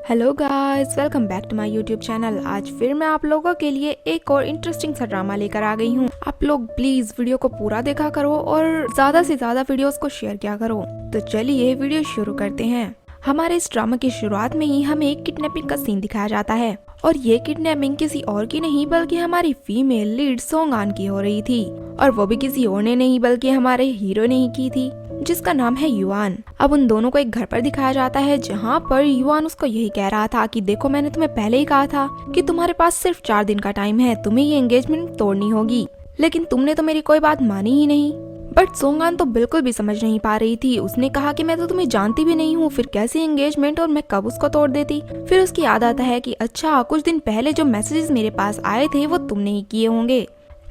Hello guys, welcome back to my YouTube channel. आज फिर मैं आप लोगों के लिए एक और इंटरेस्टिंग सा ड्रामा लेकर आ गई हूँ। आप लोग प्लीज वीडियो को पूरा देखा करो और ज्यादा से ज्यादा वीडियोस को शेयर किया करो। तो चलिए वीडियो शुरू करते हैं। हमारे इस ड्रामा की शुरुआत में ही हमें एक किडनैपिंग का सीन दिखाया जाता है और ये किडनैपिंग किसी और की नहीं बल्कि हमारी फीमेल लीड सोंगान की हो रही थी, और वो भी किसी और ने नहीं बल्कि हमारे हीरो ने ही की थी, जिसका नाम है युआन। अब उन दोनों को एक घर पर दिखाया जाता है जहाँ पर युआन उसको यही कह रहा था कि देखो, मैंने तुम्हें पहले ही कहा था कि तुम्हारे पास सिर्फ 4 दिन का टाइम है, तुम्हें ये एंगेजमेंट तोड़नी होगी, लेकिन तुमने तो मेरी कोई बात मानी ही नहीं। बट सोंगान तो बिल्कुल भी समझ नहीं पा रही थी। उसने कहा कि मैं तो तुम्हें जानती भी नहीं हूँ, फिर कैसी एंगेजमेंट और मैं कब उसको तोड़ देती। फिर उसकी याद आता है कि अच्छा, कुछ दिन पहले जो मैसेजेस मेरे पास आए थे वो तुमने ही किए होंगे।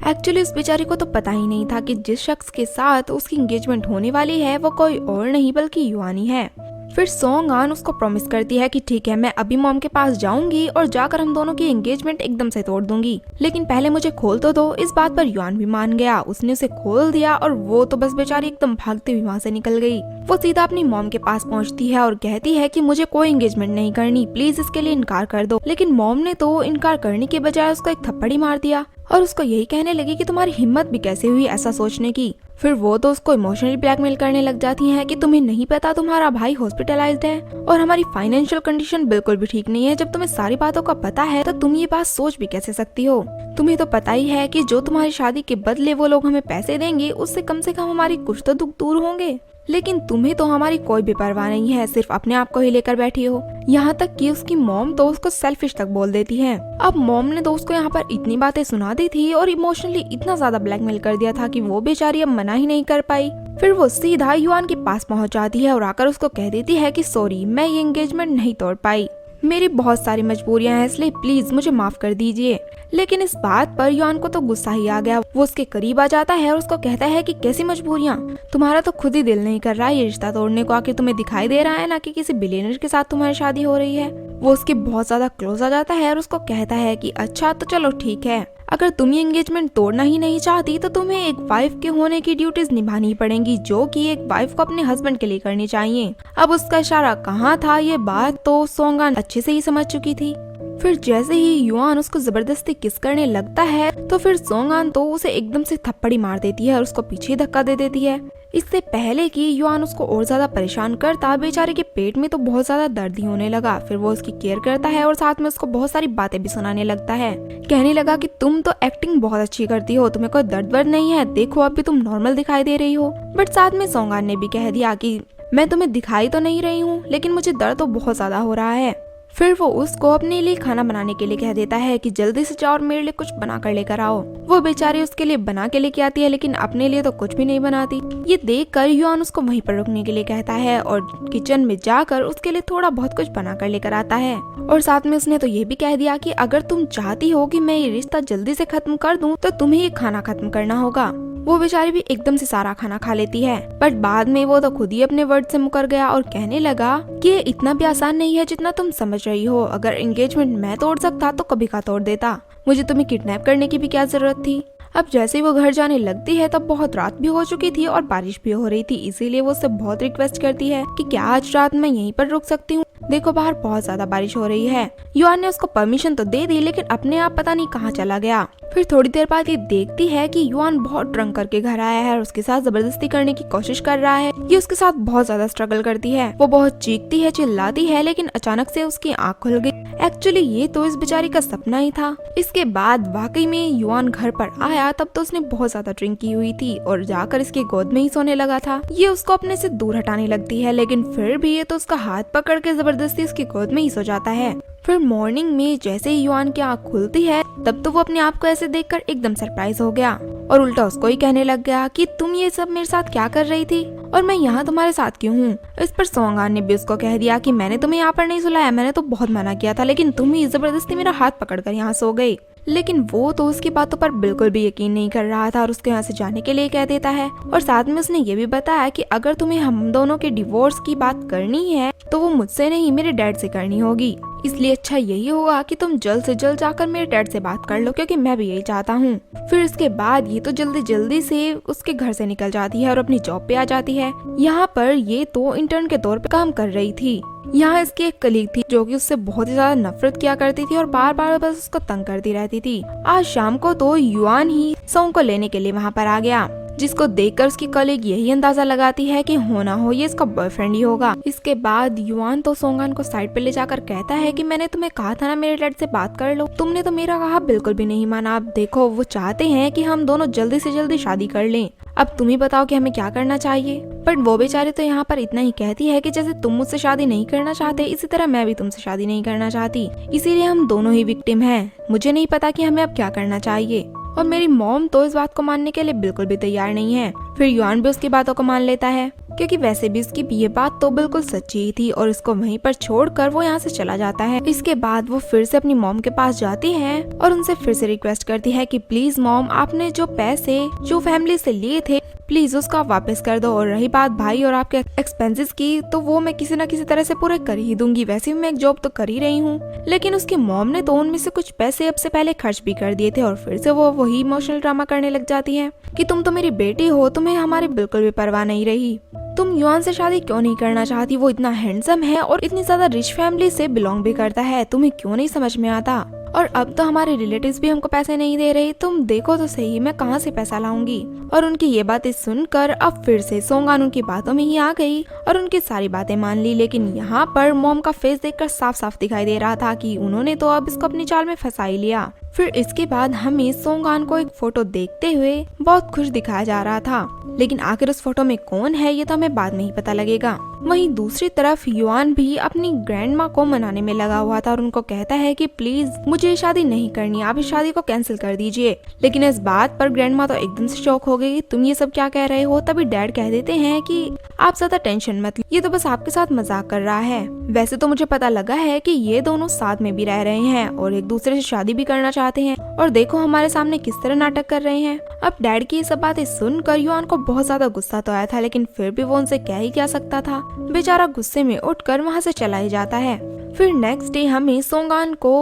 एक्चुअली उस बेचारी को तो पता ही नहीं था कि जिस शख्स के साथ उसकी एंगेजमेंट होने वाली है वो कोई और नहीं बल्कि युआन ही है। फिर सोंगान उसको प्रॉमिस करती है कि ठीक है, मैं अभी मॉम के पास जाऊंगी और जाकर हम दोनों की एंगेजमेंट एकदम से तोड़ दूंगी, लेकिन पहले मुझे खोल तो दो। इस बात पर युआन भी मान गया। उसने उसे खोल दिया और वो तो बस बेचारी एकदम भागते हुए वहाँ से निकल गई। वो सीधा अपनी मॉम के पास पहुँचती है और कहती है कि मुझे कोई एंगेजमेंट नहीं करनी, प्लीज इसके लिए इनकार कर दो। लेकिन मॉम ने तो इनकार करने के बजाय उसको एक थप्पड़ ही मार दिया और उसको यही कहने लगी कि तुम्हारी हिम्मत भी कैसे हुई ऐसा सोचने की। फिर वो तो उसको इमोशनली ब्लैकमेल करने लग जाती हैं कि तुम्हें नहीं पता तुम्हारा भाई हॉस्पिटलाइज्ड है और हमारी फाइनेंशियल कंडीशन बिल्कुल भी ठीक नहीं है। जब तुम्हें सारी बातों का पता है तो तुम ये बात सोच भी कैसे सकती हो। तुम्हें तो पता ही है कि जो तुम्हारी शादी के बदले वो लोग हमें पैसे देंगे उससे कम से कम हमारी कुछ तो दुख दूर होंगे, लेकिन तुम्हें तो हमारी कोई भी परवाह नहीं है, सिर्फ अपने आप को ही लेकर बैठी हो। यहाँ तक कि उसकी मॉम तो उसको सेल्फिश तक बोल देती है। अब मॉम ने तो उसको यहाँ पर इतनी बातें सुना दी थी और इमोशनली इतना ज्यादा ब्लैकमेल कर दिया था कि वो बेचारी अब मना ही नहीं कर पाई। फिर वो सीधा युआन के पास पहुँच जाती है और आकर उसको कह देती है कि सॉरी, मैं ये एंगेजमेंट नहीं तोड़ पाई, मेरी बहुत सारी मजबूरियां हैं, इसलिए प्लीज मुझे माफ कर दीजिए। लेकिन इस बात पर युआन को तो गुस्सा ही आ गया। वो उसके करीब आ जाता है और उसको कहता है कि कैसी मजबूरियां, तुम्हारा तो खुद ही दिल नहीं कर रहा है ये रिश्ता तोड़ने को, आखिर तुम्हें दिखाई दे रहा है ना कि किसी बिलियनर के साथ तुम्हारी शादी हो रही है। वो उसके बहुत ज्यादा क्लोज आ जाता है और उसको कहता है कि अच्छा तो चलो ठीक है, अगर तुम ये एंगेजमेंट तोड़ना ही नहीं चाहती तो तुम्हें एक वाइफ के होने की ड्यूटीज निभानी पड़ेंगी, जो कि एक वाइफ को अपने हस्बैंड के लिए करनी चाहिए। अब उसका इशारा कहाँ था, ये बात तो सोंगान अच्छे से ही समझ चुकी थी। फिर जैसे ही युआन उसको जबरदस्ती किस करने लगता है तो फिर सोंगान तो उसे एकदम से थप्पड़ी मार देती है और उसको पीछे धक्का दे देती है। इससे पहले कि युआन उसको और ज्यादा परेशान करता, बेचारे के पेट में तो बहुत ज्यादा दर्द ही होने लगा। फिर वो उसकी केयर करता है और साथ में उसको बहुत सारी बातें भी सुनाने लगता है। कहने लगा कि तुम तो एक्टिंग बहुत अच्छी करती हो, तुम्हें कोई दर्द वर्द नहीं है, देखो अभी तुम नॉर्मल दिखाई दे रही हो। बट साथ में सोंगान ने भी कह दिया कि मैं तुम्हें दिखाई तो नहीं रही हूँ, लेकिन मुझे दर्द तो बहुत ज्यादा हो रहा है। फिर वो उसको अपने लिए खाना बनाने के लिए कह देता है कि जल्दी से जाओ और मेरे लिए कुछ बना कर लेकर आओ। वो बेचारी उसके लिए बना के लेके आती है, लेकिन अपने लिए तो कुछ भी नहीं बनाती। ये देखकर युआन उसको वहीं पर रुकने के लिए कहता है और किचन में जाकर उसके लिए थोड़ा बहुत कुछ बना कर लेकर आता है। और साथ में उसने तो ये भी कह दिया कि अगर तुम चाहती हो कि मैं ये रिश्ता जल्दी से खत्म कर दूं तो तुम्हें ये खाना खत्म करना होगा। वो बेचारी भी एकदम से सारा खाना खा लेती है, बट बाद में वो तो खुद ही अपने वर्ड से मुकर गया और कहने लगा कि ये इतना भी आसान नहीं है जितना तुम समझ रही हो। अगर एंगेजमेंट मैं तोड़ सकता तो कभी का तोड़ देता, मुझे तुम्हें किडनैप करने की भी क्या जरूरत थी। अब जैसे ही वो घर जाने लगती है तब बहुत रात भी हो चुकी थी और बारिश भी हो रही थी, इसीलिए वो उससे बहुत रिक्वेस्ट करती है कि क्या आज रात मैं यहीं पर रुक सकती हूँ, देखो बाहर बहुत ज्यादा बारिश हो रही है। युआन ने उसको परमिशन तो दे दी, लेकिन अपने आप पता नहीं कहाँ चला गया। फिर थोड़ी देर बाद ये देखती है कि युआन बहुत ड्रंक करके घर आया है और उसके साथ जबरदस्ती करने की कोशिश कर रहा है। ये उसके साथ बहुत ज्यादा स्ट्रगल करती है, वो बहुत चीखती है, चिल्लाती है, लेकिन अचानक से उसकी आँख खुल गई। एक्चुअली ये तो इस बेचारी का सपना ही था। इसके बाद वाकई में युआन घर पर आया तब तो उसने बहुत ज्यादा ड्रिंक की हुई थी और जाकर इसके गोद में ही सोने लगा था। ये उसको अपने से दूर हटाने लगती है, लेकिन फिर भी ये तो उसका हाथ पकड़ के जबरदस्ती उसकी गोद में ही सो जाता है। फिर मॉर्निंग में जैसे ही युआन की आँख खुलती है तब तो वो अपने आप को ऐसे देखकर एकदम सरप्राइज हो गया और उल्टा उसको ही कहने लग गया कि तुम ये सब मेरे साथ क्या कर रही थी और मैं यहाँ तुम्हारे साथ क्यों हूँ। इस पर सोंगान ने भी उसको कह दिया कि मैंने तुम्हें यहाँ पर नहीं सुलाया, मैंने तो बहुत मना किया था, लेकिन तुम ही जबरदस्ती मेरा हाथ पकड़कर यहाँ सो गई। लेकिन वो तो उसकी बातों पर बिल्कुल भी यकीन नहीं कर रहा था और उसको यहाँ से जाने के लिए कह देता है। और साथ में उसने ये भी बताया कि अगर तुम्हें हम दोनों के डिवोर्स की बात करनी है तो वो मुझसे नहीं मेरे डैड से करनी होगी, इसलिए अच्छा यही होगा कि तुम जल्द से जल्द जाकर मेरे डैड से बात कर लो, क्योंकि मैं भी यही चाहता हूँ। फिर इसके बाद ये तो जल्दी जल्दी से उसके घर से निकल जाती है और अपनी जॉब पे आ जाती है। यहाँ पर ये तो इंटर्न के तौर पे काम कर रही थी। यहाँ इसकी एक कलीग थी जो कि उससे बहुत ही ज्यादा नफरत किया करती थी और बार बार बस उसको तंग करती रहती थी। आज शाम को तो युआन ही सोंग को लेने के लिए वहाँ पर आ गया, जिसको देखकर उसकी कलीग यही अंदाजा लगाती है कि हो ना हो ये इसका बॉयफ्रेंड ही होगा। इसके बाद युआन तो सोंगान को साइड पे ले जाकर कहता है कि मैंने तुम्हें कहा था ना मेरे डैड से बात कर लो, तुमने तो मेरा कहा बिल्कुल भी नहीं माना। अब देखो वो चाहते हैं कि हम दोनों जल्दी से जल्दी शादी कर लें, अब तुम ही बताओ कि हमें क्या करना चाहिए। बट वो बेचारी तो यहाँ पर इतना ही कहती है कि जैसे तुम मुझसे शादी नहीं करना चाहते इसी तरह मैं भी तुमसे शादी नहीं करना चाहती, इसीलिए हम दोनों ही विक्टिम हैं। मुझे नहीं पता कि हमें अब क्या करना चाहिए। और मेरी मॉम तो इस बात को मानने के लिए बिल्कुल भी तैयार नहीं है। फिर युआन भी उसकी बातों को मान लेता है, क्योंकि वैसे भी उसकी ये बात तो बिल्कुल सच्ची ही थी, और इसको वहीं पर छोड़कर वो यहाँ से चला जाता है। इसके बाद वो फिर से अपनी मॉम के पास जाती है और उनसे फिर से रिक्वेस्ट करती है कि प्लीज मॉम, आपने जो पैसे जो फैमिली से लिए थे प्लीज उसको आप वापस कर दो, और रही बात भाई और आपके एक्सपेंसेस की तो वो मैं किसी न किसी तरह से पूरे कर ही दूंगी, वैसे भी मैं एक जॉब तो कर ही रही हूँ। लेकिन उसकी मॉम ने तो उनमें से कुछ पैसे अब से पहले खर्च भी कर दिए थे, और फिर से वो वही इमोशनल ड्रामा करने लग जाती है कि तुम तो मेरी बेटी हो, तुम्हें हमारी बिल्कुल भी परवाह नहीं रही, तुम युआन से शादी क्यों नहीं करना चाहती, वो इतना हैंडसम है और इतनी ज्यादा रिच फैमिली से बिलोंग भी करता है, तुम्हें क्यों नहीं समझ में आता। और अब तो हमारे रिलेटिव्स भी हमको पैसे नहीं दे रहे, तुम देखो तो सही मैं कहाँ से पैसा लाऊंगी। और उनकी ये बातें सुनकर अब फिर से सोंगान उनकी बातों में ही आ गई और उनकी सारी बातें मान ली। लेकिन यहाँ पर मॉम का फेस देखकर साफ साफ दिखाई दे रहा था कि उन्होंने तो अब इसको अपनी चाल में फंसा ही लिया। फिर इसके बाद हमें सोंगान को एक फोटो देखते हुए बहुत खुश दिखाया जा रहा था, लेकिन आखिर उस फोटो में कौन है ये तो हमें बाद में ही पता लगेगा। वहीं दूसरी तरफ युआन भी अपनी ग्रैंड माँ को मनाने में लगा हुआ था और उनको कहता है कि प्लीज मुझे शादी नहीं करनी, आप इस शादी को कैंसिल कर दीजिए। लेकिन इस बात पर ग्रैंड माँ तो एकदम से शॉक हो गई, तुम ये सब क्या कह रहे हो। तभी डैड कह देते हैं कि आप ज्यादा टेंशन मत, ये तो बस आपके साथ मजाक कर रहा है। वैसे तो मुझे पता लगा है कि ये दोनों साथ में भी रह रहे हैं और एक दूसरे से शादी भी करना चाहते हैं, और देखो हमारे सामने किस तरह नाटक कर रहे हैं। अब डैड की ये सब बातें सुनकर युआन को बहुत ज्यादा गुस्सा तो आया था, लेकिन फिर भी वो उनसे क्या ही क्या सकता था। बेचारा गुस्से में उठकर वहाँ से चला ही जाता है। फिर नेक्स्ट डे हमें सोंगान को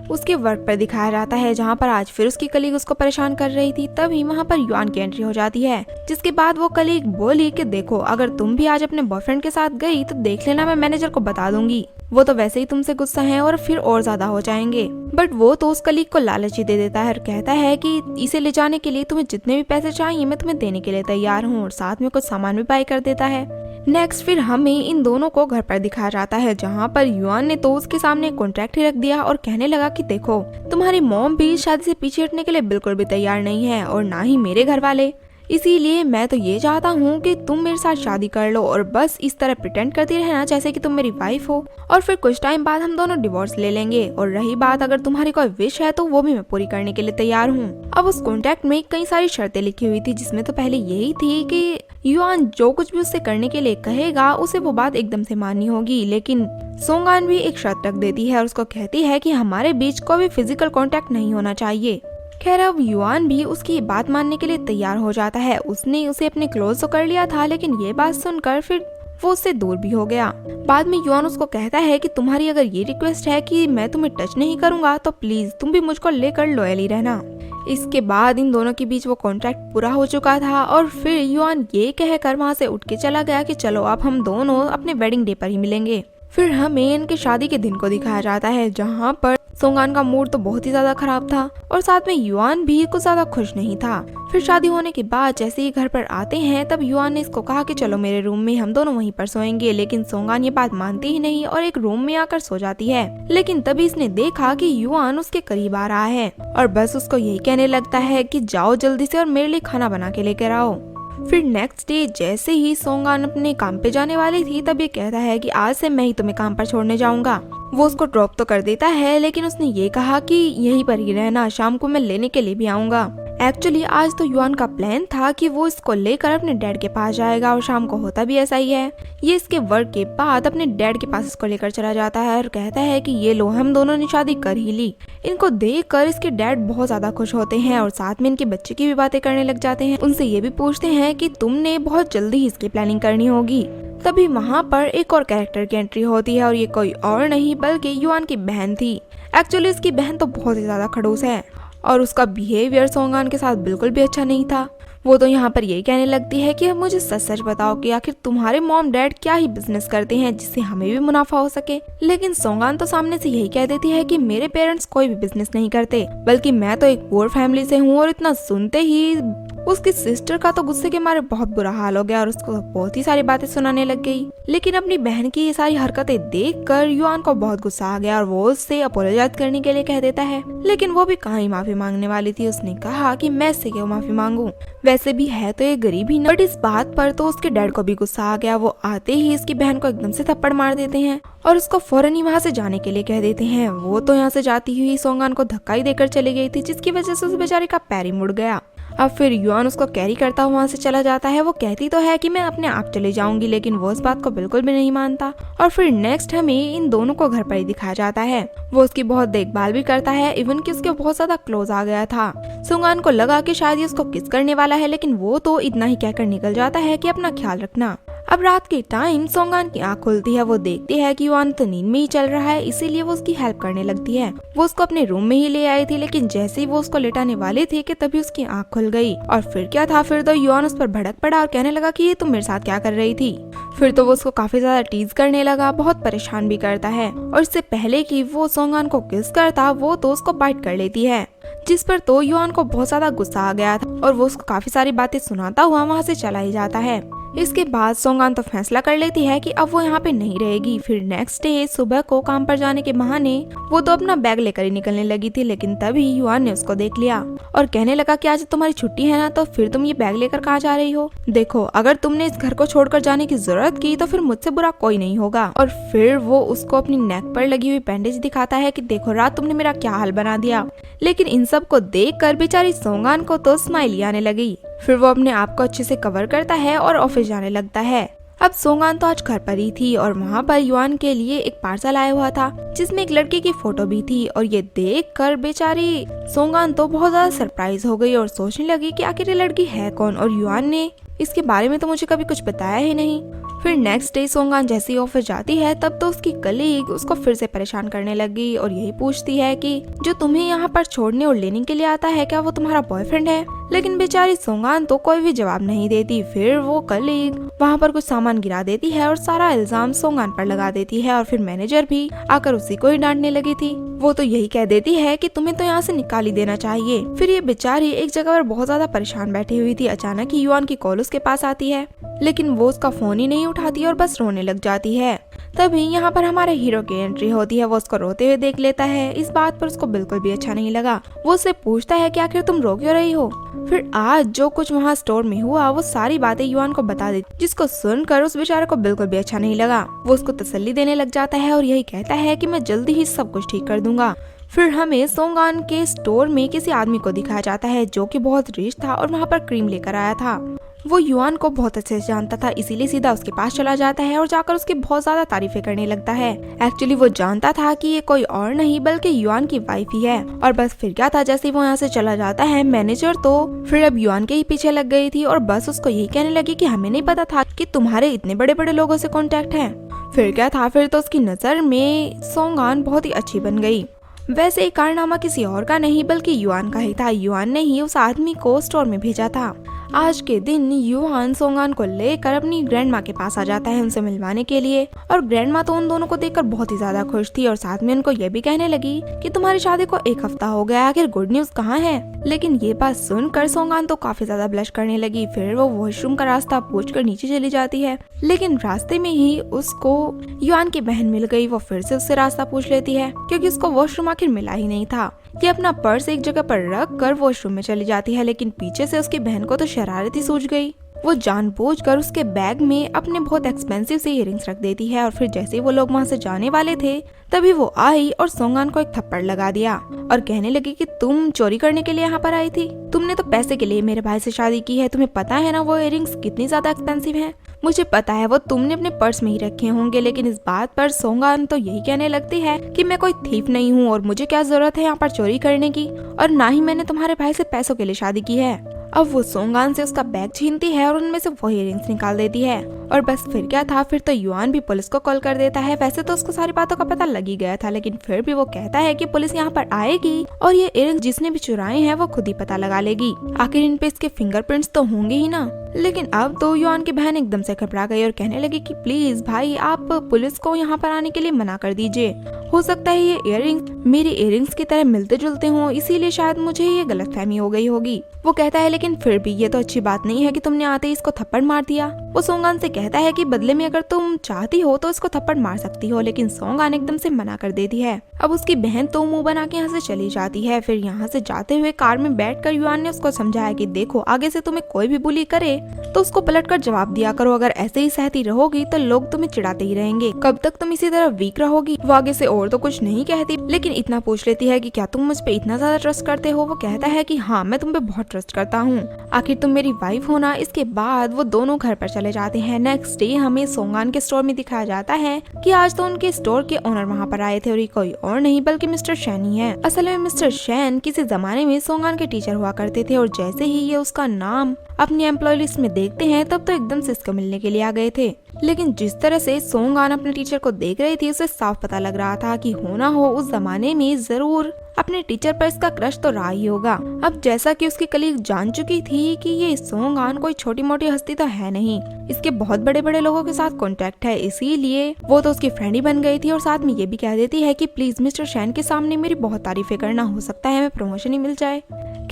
उसके वर्क पर दिखाया जाता है, जहाँ पर आज फिर उसकी कलीग उसको परेशान कर रही थी। तभी वहाँ पर युआन की एंट्री हो जाती है, जिसके बाद वो कलीग बोली कि देखो अगर तुम भी आज अपने बॉयफ्रेंड के साथ गई तो देख लेना मैं मैनेजर को बता दूंगी, वो तो वैसे ही तुमसे गुस्सा है और फिर और ज्यादा हो जाएंगे। बट वो तो उस कलीग को लालच ही दे देता है और कहता है कि इसे ले जाने के लिए तुम्हें जितने भी पैसे चाहिए मैं तुम्हें देने के लिए तैयार हूँ, और साथ में कुछ सामान भी बाय कर देता है। नेक्स्ट फिर हमें इन दोनों को घर पर दिखाया जाता है, जहाँ पर युआन ने तो उसके सामने कॉन्ट्रैक्ट ही रख दिया और कहने लगा कि देखो तुम्हारी मॉम भी शादी से पीछे हटने के लिए बिल्कुल भी तैयार नहीं है और ना ही मेरे घर वाले, इसीलिए मैं तो ये चाहता हूँ कि तुम मेरे साथ शादी कर लो और बस इस तरह प्रिटेंड करती रहना जैसे कि तुम मेरी वाइफ हो, और फिर कुछ टाइम बाद हम दोनों डिवोर्स ले लेंगे। और रही बात अगर तुम्हारी कोई विश है तो वो भी मैं पूरी करने के लिए तैयार हूँ। अब उस कॉन्ट्रैक्ट में कई सारी शर्तें लिखी हुई थी, जिसमें तो पहले यही थी कि युआन जो कुछ भी उससे करने के लिए कहेगा उसे वो बात एकदम से माननी होगी। लेकिन सोंगान भी एक शर्त रख देती है और उसको कहती है कि हमारे बीच कोई भी फिजिकल कॉन्टेक्ट नहीं होना चाहिए। खैर अब युआन भी उसकी बात मानने के लिए तैयार हो जाता है। उसने उसे अपने क्लोज तो कर लिया था, लेकिन ये बात सुनकर फिर वो उससे दूर भी हो गया। बाद में युआन उसको कहता है कि तुम्हारी अगर ये रिक्वेस्ट है कि मैं तुम्हें टच नहीं करूंगा तो प्लीज तुम भी मुझको लेकर लॉयल ही रहना। इसके बाद इन दोनों के बीच वो कॉन्ट्रैक्ट पूरा हो चुका था और फिर युआन ये कहकर वहाँ से उठ के चला गया कि चलो अब हम दोनों अपने वेडिंग डे पर ही मिलेंगे। फिर हमें इनके शादी के दिन को दिखाया जाता है, जहाँ पर सोंगान का मूड तो बहुत ही ज्यादा खराब था और साथ में युआन भी कुछ ज्यादा खुश नहीं था। फिर शादी होने के बाद जैसे ही घर पर आते हैं तब युआन ने इसको कहा कि चलो मेरे रूम में, हम दोनों वहीं पर सोएंगे। लेकिन सोंगान ये बात मानती ही नहीं और एक रूम में आकर सो जाती है। लेकिन तभी इसने देखा कि युआन उसके करीब आ रहा है और बस उसको यही कहने लगता है कि जाओ जल्दी से और मेरे लिए खाना बना के लेकर आओ। फिर नेक्स्ट डे जैसे ही सोंगान अपने काम पे जाने वाली थी तब ये कहता है कि आज से मैं ही तुम्हें काम पर छोड़ने जाऊंगा। वो उसको ड्रॉप तो कर देता है, लेकिन उसने ये कहा कि यहीं पर ही रहना, शाम को मैं लेने के लिए भी आऊंगा। एक्चुअली आज तो युआन का प्लान था कि वो इसको लेकर अपने डैड के पास जाएगा और शाम को होता भी ऐसा ही है। ये इसके वर्क के बाद अपने डैड के पास इसको लेकर चला जाता है और कहता है कि ये लो हम दोनों ने शादी कर ही ली। इनको देखकर इसके डैड बहुत ज्यादा खुश होते हैं और साथ में इनके बच्चे की भी बातें करने लग जाते हैं। उनसे ये भी पूछते हैं कि तुमने बहुत जल्दी ही इसकी प्लानिंग करनी होगी। तभी वहाँ पर एक और कैरेक्टर की एंट्री होती है और ये कोई और नहीं बल्कि युआन की बहन थी। एक्चुअली इसकी बहन तो बहुत ही ज्यादा खड़ूस है और उसका बिहेवियर सोंगान के साथ बिल्कुल भी अच्छा नहीं था। वो तो यहाँ पर यही कहने लगती है कि अब मुझे सच सच बताओ कि आखिर तुम्हारे मॉम डैड क्या ही बिजनेस करते हैं जिससे हमें भी मुनाफा हो सके। लेकिन सोंगान तो सामने से यही कह देती है कि मेरे पेरेंट्स कोई भी बिजनेस नहीं करते, बल्कि मैं तो एक पुअर फैमिली से हूँ। और इतना सुनते ही उसकी सिस्टर का तो गुस्से के मारे बहुत बुरा हाल हो गया और उसको बहुत ही सारी बातें सुनाने लग गई। लेकिन अपनी बहन की ये सारी हरकतें देखकर युआन को बहुत गुस्सा आ गया और वो उससे अपोलोजाइज करने के लिए कह देता है। लेकिन वो भी कहाँ ही माफी मांगने वाली थी। उसने कहा कि मैं इससे क्यों माफी मांगू, वैसे भी है तो ये गरीब ही ना। बट इस बात पर तो उसके डैड को भी गुस्सा आ गया। वो आते ही इसकी बहन को एकदम से थप्पड़ मार देते हैं और उसको फौरन ही वहाँ से जाने के लिए कह देते हैं। वो तो यहाँ से जाती हुई सोंगान को धक्का ही देकर चली गई थी, जिसकी वजह से उस बेचारे का पैर ही मुड़ गया। अब फिर युआन उसको कैरी करता हुआ वहाँ से चला जाता है। वो कहती तो है कि मैं अपने आप चले जाऊंगी, लेकिन वो इस बात को बिल्कुल भी नहीं मानता। और फिर नेक्स्ट हमें इन दोनों को घर पर ही दिखाया जाता है। वो उसकी बहुत देखभाल भी करता है, इवन कि उसके बहुत ज्यादा क्लोज आ गया था। सोंगान को लगा कि शायद ये उसको किस करने वाला है, लेकिन वो तो इतना ही कहकर निकल जाता है कि अपना ख्याल रखना। अब रात के टाइम सोंगान की आंख खुलती है। वो देखती है कि युआन तो नींद में ही चल रहा है, इसीलिए वो उसकी हेल्प करने लगती है। वो उसको अपने रूम में ही ले आई थी, लेकिन जैसे ही वो उसको लेटाने वाले थे कि तभी उसकी आंख खुल गई। और फिर क्या था, फिर तो युआन उस पर भड़क पड़ा और कहने लगा कि ये तुम मेरे साथ क्या कर रही थी। फिर तो वो उसको काफी ज्यादा टीज करने लगा, बहुत परेशान भी करता है। और इससे पहले कि वो सोंगान को किस करता, वो तो उसको बाइट कर लेती है, जिस पर तो युआन को बहुत ज्यादा गुस्सा आ गया था और वो उसको काफी सारी बातें सुनाता हुआ वहाँ से चला ही जाता है। इसके बाद सोंगान तो फैसला कर लेती है कि अब वो यहाँ पे नहीं रहेगी। फिर नेक्स्ट डे सुबह को काम पर जाने के बहाने वो तो अपना बैग लेकर ही निकलने लगी थी, लेकिन तभी युआन ने उसको देख लिया और कहने लगा कि आज तुम्हारी छुट्टी है ना, तो फिर तुम ये बैग लेकर कहाँ जा रही हो। देखो, अगर तुमने इस घर को छोड़कर जाने की जरूरत की तो फिर मुझसे बुरा कोई नहीं होगा। और फिर वो उसको अपनी नेक पर लगी हुई बैंडेज दिखाता है कि देखो रात तुमने मेरा क्या हाल बना दिया। लेकिन इन सब को देख कर बेचारी सोंगान को तो स्माइल आने लगी। फिर वो अपने आप को अच्छे से कवर करता है और ऑफिस जाने लगता है। अब सोंगान तो आज घर पर ही थी और वहाँ पर युआन के लिए एक पार्सल आया हुआ था, जिसमें एक लड़के की फोटो भी थी। और ये देखकर बेचारी सोंगान तो बहुत ज्यादा सरप्राइज हो गई और सोचने लगी कि आखिर ये लड़की है कौन, और युआन ने इसके बारे में तो मुझे कभी कुछ बताया ही नहीं। फिर नेक्स्ट डे सोंगान जैसे ही ऑफिस जाती है, तब तो उसकी कलीग उसको फिर से परेशान करने लगी और यही पूछती है कि जो तुम्हें यहाँ पर छोड़ने और लेने के लिए आता है, क्या वो तुम्हारा बॉयफ्रेंड है। लेकिन बेचारी सोंगान तो कोई भी जवाब नहीं देती। फिर वो कलीग वहाँ पर कुछ सामान गिरा देती है और सारा इल्जाम सोंगान पर लगा देती है। और फिर मैनेजर भी आकर उसी को ही डांटने लगी थी। वो तो यही कह देती है कि तुम्हें तो यहाँ से निकाल ही देना चाहिए। फिर ये बेचारी एक जगह पर बहुत ज्यादा परेशान बैठी हुई थी। अचानक ही युआन की कॉल उसके पास आती है, लेकिन वो उसका फोन ही नहीं उठाती और बस रोने लग जाती है। तभी यहाँ पर हमारे हीरो की एंट्री होती है। वो उसको रोते हुए देख लेता है। इस बात पर उसको बिल्कुल भी अच्छा नहीं लगा। वो उससे पूछता है कि आखिर तुम रो क्यों रही हो। फिर आज जो कुछ वहाँ स्टोर में हुआ वो सारी बातें युआन को बता देती, जिसको सुनकर उस बेचारे को बिल्कुल भी अच्छा नहीं लगा। वो उसको तसल्ली देने लग जाता है और यही कहता है कि मैं जल्दी ही सब कुछ ठीक कर दूंगा। फिर हमें सोंगान के स्टोर में किसी आदमी को दिखाया जाता है जो कि बहुत रिच था और वहाँ पर क्रीम लेकर आया था। वो युआन को बहुत अच्छे से जानता था, इसीलिए सीधा उसके पास चला जाता है और जाकर उसकी बहुत ज्यादा तारीफें करने लगता है। एक्चुअली वो जानता था कि ये कोई और नहीं बल्कि युआन की वाइफ ही है। और बस फिर क्या था, जैसे वो यहाँ से चला जाता है, मैनेजर तो फिर अब युआन के ही पीछे लग गई थी और बस उसको यही कहने लगी कि हमें नहीं पता था कि तुम्हारे इतने बड़े बड़े लोगों से कॉन्टेक्ट है। फिर क्या था, फिर तो उसकी नजर में सोंगान बहुत ही अच्छी बन गई। वैसे ये कारनामा किसी और का नहीं बल्कि युआन का ही था। युआन ने ही उस आदमी को स्टोर में भेजा था। आज के दिन युआन सोंगान को लेकर अपनी ग्रैंड माँ के पास आ जाता है उनसे मिलवाने के लिए। और ग्रैंड माँ तो उन दोनों को देखकर बहुत ही ज्यादा खुश थी और साथ में उनको ये भी कहने लगी कि तुम्हारी शादी को 1 हफ्ता हो गया, आखिर गुड न्यूज कहाँ है। लेकिन ये बात सुनकर सोंगान तो काफी ज्यादा ब्लश करने लगी। फिर वो वॉशरूम का रास्ता पूछकर नीचे चली जाती है, लेकिन रास्ते में ही उसको युआन की बहन मिल गई। वो फिर से उससे रास्ता पूछ लेती है क्योंकि उसको वॉशरूम आखिर मिला ही नहीं था। ये अपना पर्स एक जगह पर रख कर वॉशरूम में चली जाती है, लेकिन पीछे से उसकी बहन को तो शरारत ही सूझ गई। वो जानबूझकर उसके बैग में अपने बहुत एक्सपेंसिव से इयररिंग्स रख देती है। और फिर जैसे वो लोग वहाँ से जाने वाले थे, तभी वो आई और सोंगान को एक थप्पड़ लगा दिया और कहने लगी कि तुम चोरी करने के लिए यहाँ पर आई थी। तुमने तो पैसे के लिए मेरे भाई से शादी की है। तुम्हें पता है ना वो इयररिंग्स कितनी ज्यादा एक्सपेंसिव हैं। मुझे पता है वो तुमने अपने पर्स में ही रखे होंगे। लेकिन इस बात पर सोंगान तो यही कहने लगती है कि मैं कोई थीफ नहीं हूँ और मुझे क्या जरूरत है यहाँ पर चोरी करने की, और ना ही मैंने तुम्हारे भाई से पैसों के लिए शादी की है। अब वो सोंगान से उसका बैग छीनती है और उनमें से वो इयररिंग्स निकाल देती है। और बस फिर क्या था, फिर तो युआन भी पुलिस को कॉल कर देता है। वैसे तो उसको सारी बातों का पता लग ही गया था, लेकिन फिर भी वो कहता है कि पुलिस यहाँ पर आएगी और ये इयररिंग्स जिसने भी चुराए हैं वो खुद ही पता लगा लेगी। आखिर इन पे इसके फिंगरप्रिंट्स तो होंगे ही ना। लेकिन अब तो युआन की बहन एकदम से घबरा गई और कहने लगी कि प्लीज भाई आप पुलिस को यहाँ पर आने के लिए मना कर दीजिए। हो सकता है ये इयररिंग्स मेरे इयररिंग्स की तरह मिलते जुलते हों, इसीलिए शायद मुझे ये गलतफहमी हो गई होगी। वो कहता है लेकिन फिर भी ये तो अच्छी बात नहीं है कि तुमने आते ही इसको थप्पड़ मार दिया। वो सोंगान से कहता है कि बदले में अगर तुम चाहती हो तो इसको थप्पड़ मार सकती हो, लेकिन सोंगान एकदम से मना कर देती है। अब उसकी बहन तो मुंह बना के यहाँ से चली जाती है। फिर यहाँ से जाते हुए कार में बैठकर युआन ने उसको समझाया कि देखो आगे से तुम्हें कोई भी बुली करे तो उसको पलटकर जवाब दिया करो। अगर ऐसे ही सहती रहोगी तो लोग तुम्हें चिढ़ाते ही रहेंगे। कब तक तुम इसी तरह वीक रहोगी। वो आगे से और तो कुछ नहीं कहती, लेकिन इतना पूछ लेती है कि क्या तुम मुझ पे इतना ज्यादा ट्रस्ट करते हो। वो कहता है कि हाँ मैं तुम पे बहुत ट्रस्ट करता हूँ, आखिर तुम मेरी वाइफ हो ना। इसके बाद वो दोनों घर पर चले जाते हैं। नेक्स्ट डे हमें सोंगान के स्टोर में दिखाया जाता है कि आज तो उनके स्टोर के ओनर वहाँ पर आए थे और ये कोई और नहीं बल्कि मिस्टर शैन ही है। असल में मिस्टर शैन किसी जमाने में सोंगान के टीचर हुआ करते थे और जैसे ही ये उसका नाम अपनी एम्प्लॉय लिस्ट में देखते हैं तब तो एकदम से इसको मिलने के लिए आ गए थे। लेकिन जिस तरह से सोंगान अपने टीचर को देख रही थी उसे साफ पता लग रहा था कि हो ना हो उस जमाने में जरूर अपने टीचर पर इसका क्रश तो रहा ही होगा। अब जैसा कि उसकी कलीग जान चुकी थी कि ये सोंगान कोई छोटी मोटी हस्ती तो है नहीं, इसके बहुत बड़े बड़े लोगों के साथ कांटेक्ट है, इसीलिए वो तो उसकी फ्रेंड ही बन गई थी। और साथ में ये भी कह देती है कि प्लीज मिस्टर शैन के सामने मेरी बहुत तारीफें करना, हो सकता है हमें प्रमोशन ही मिल जाए।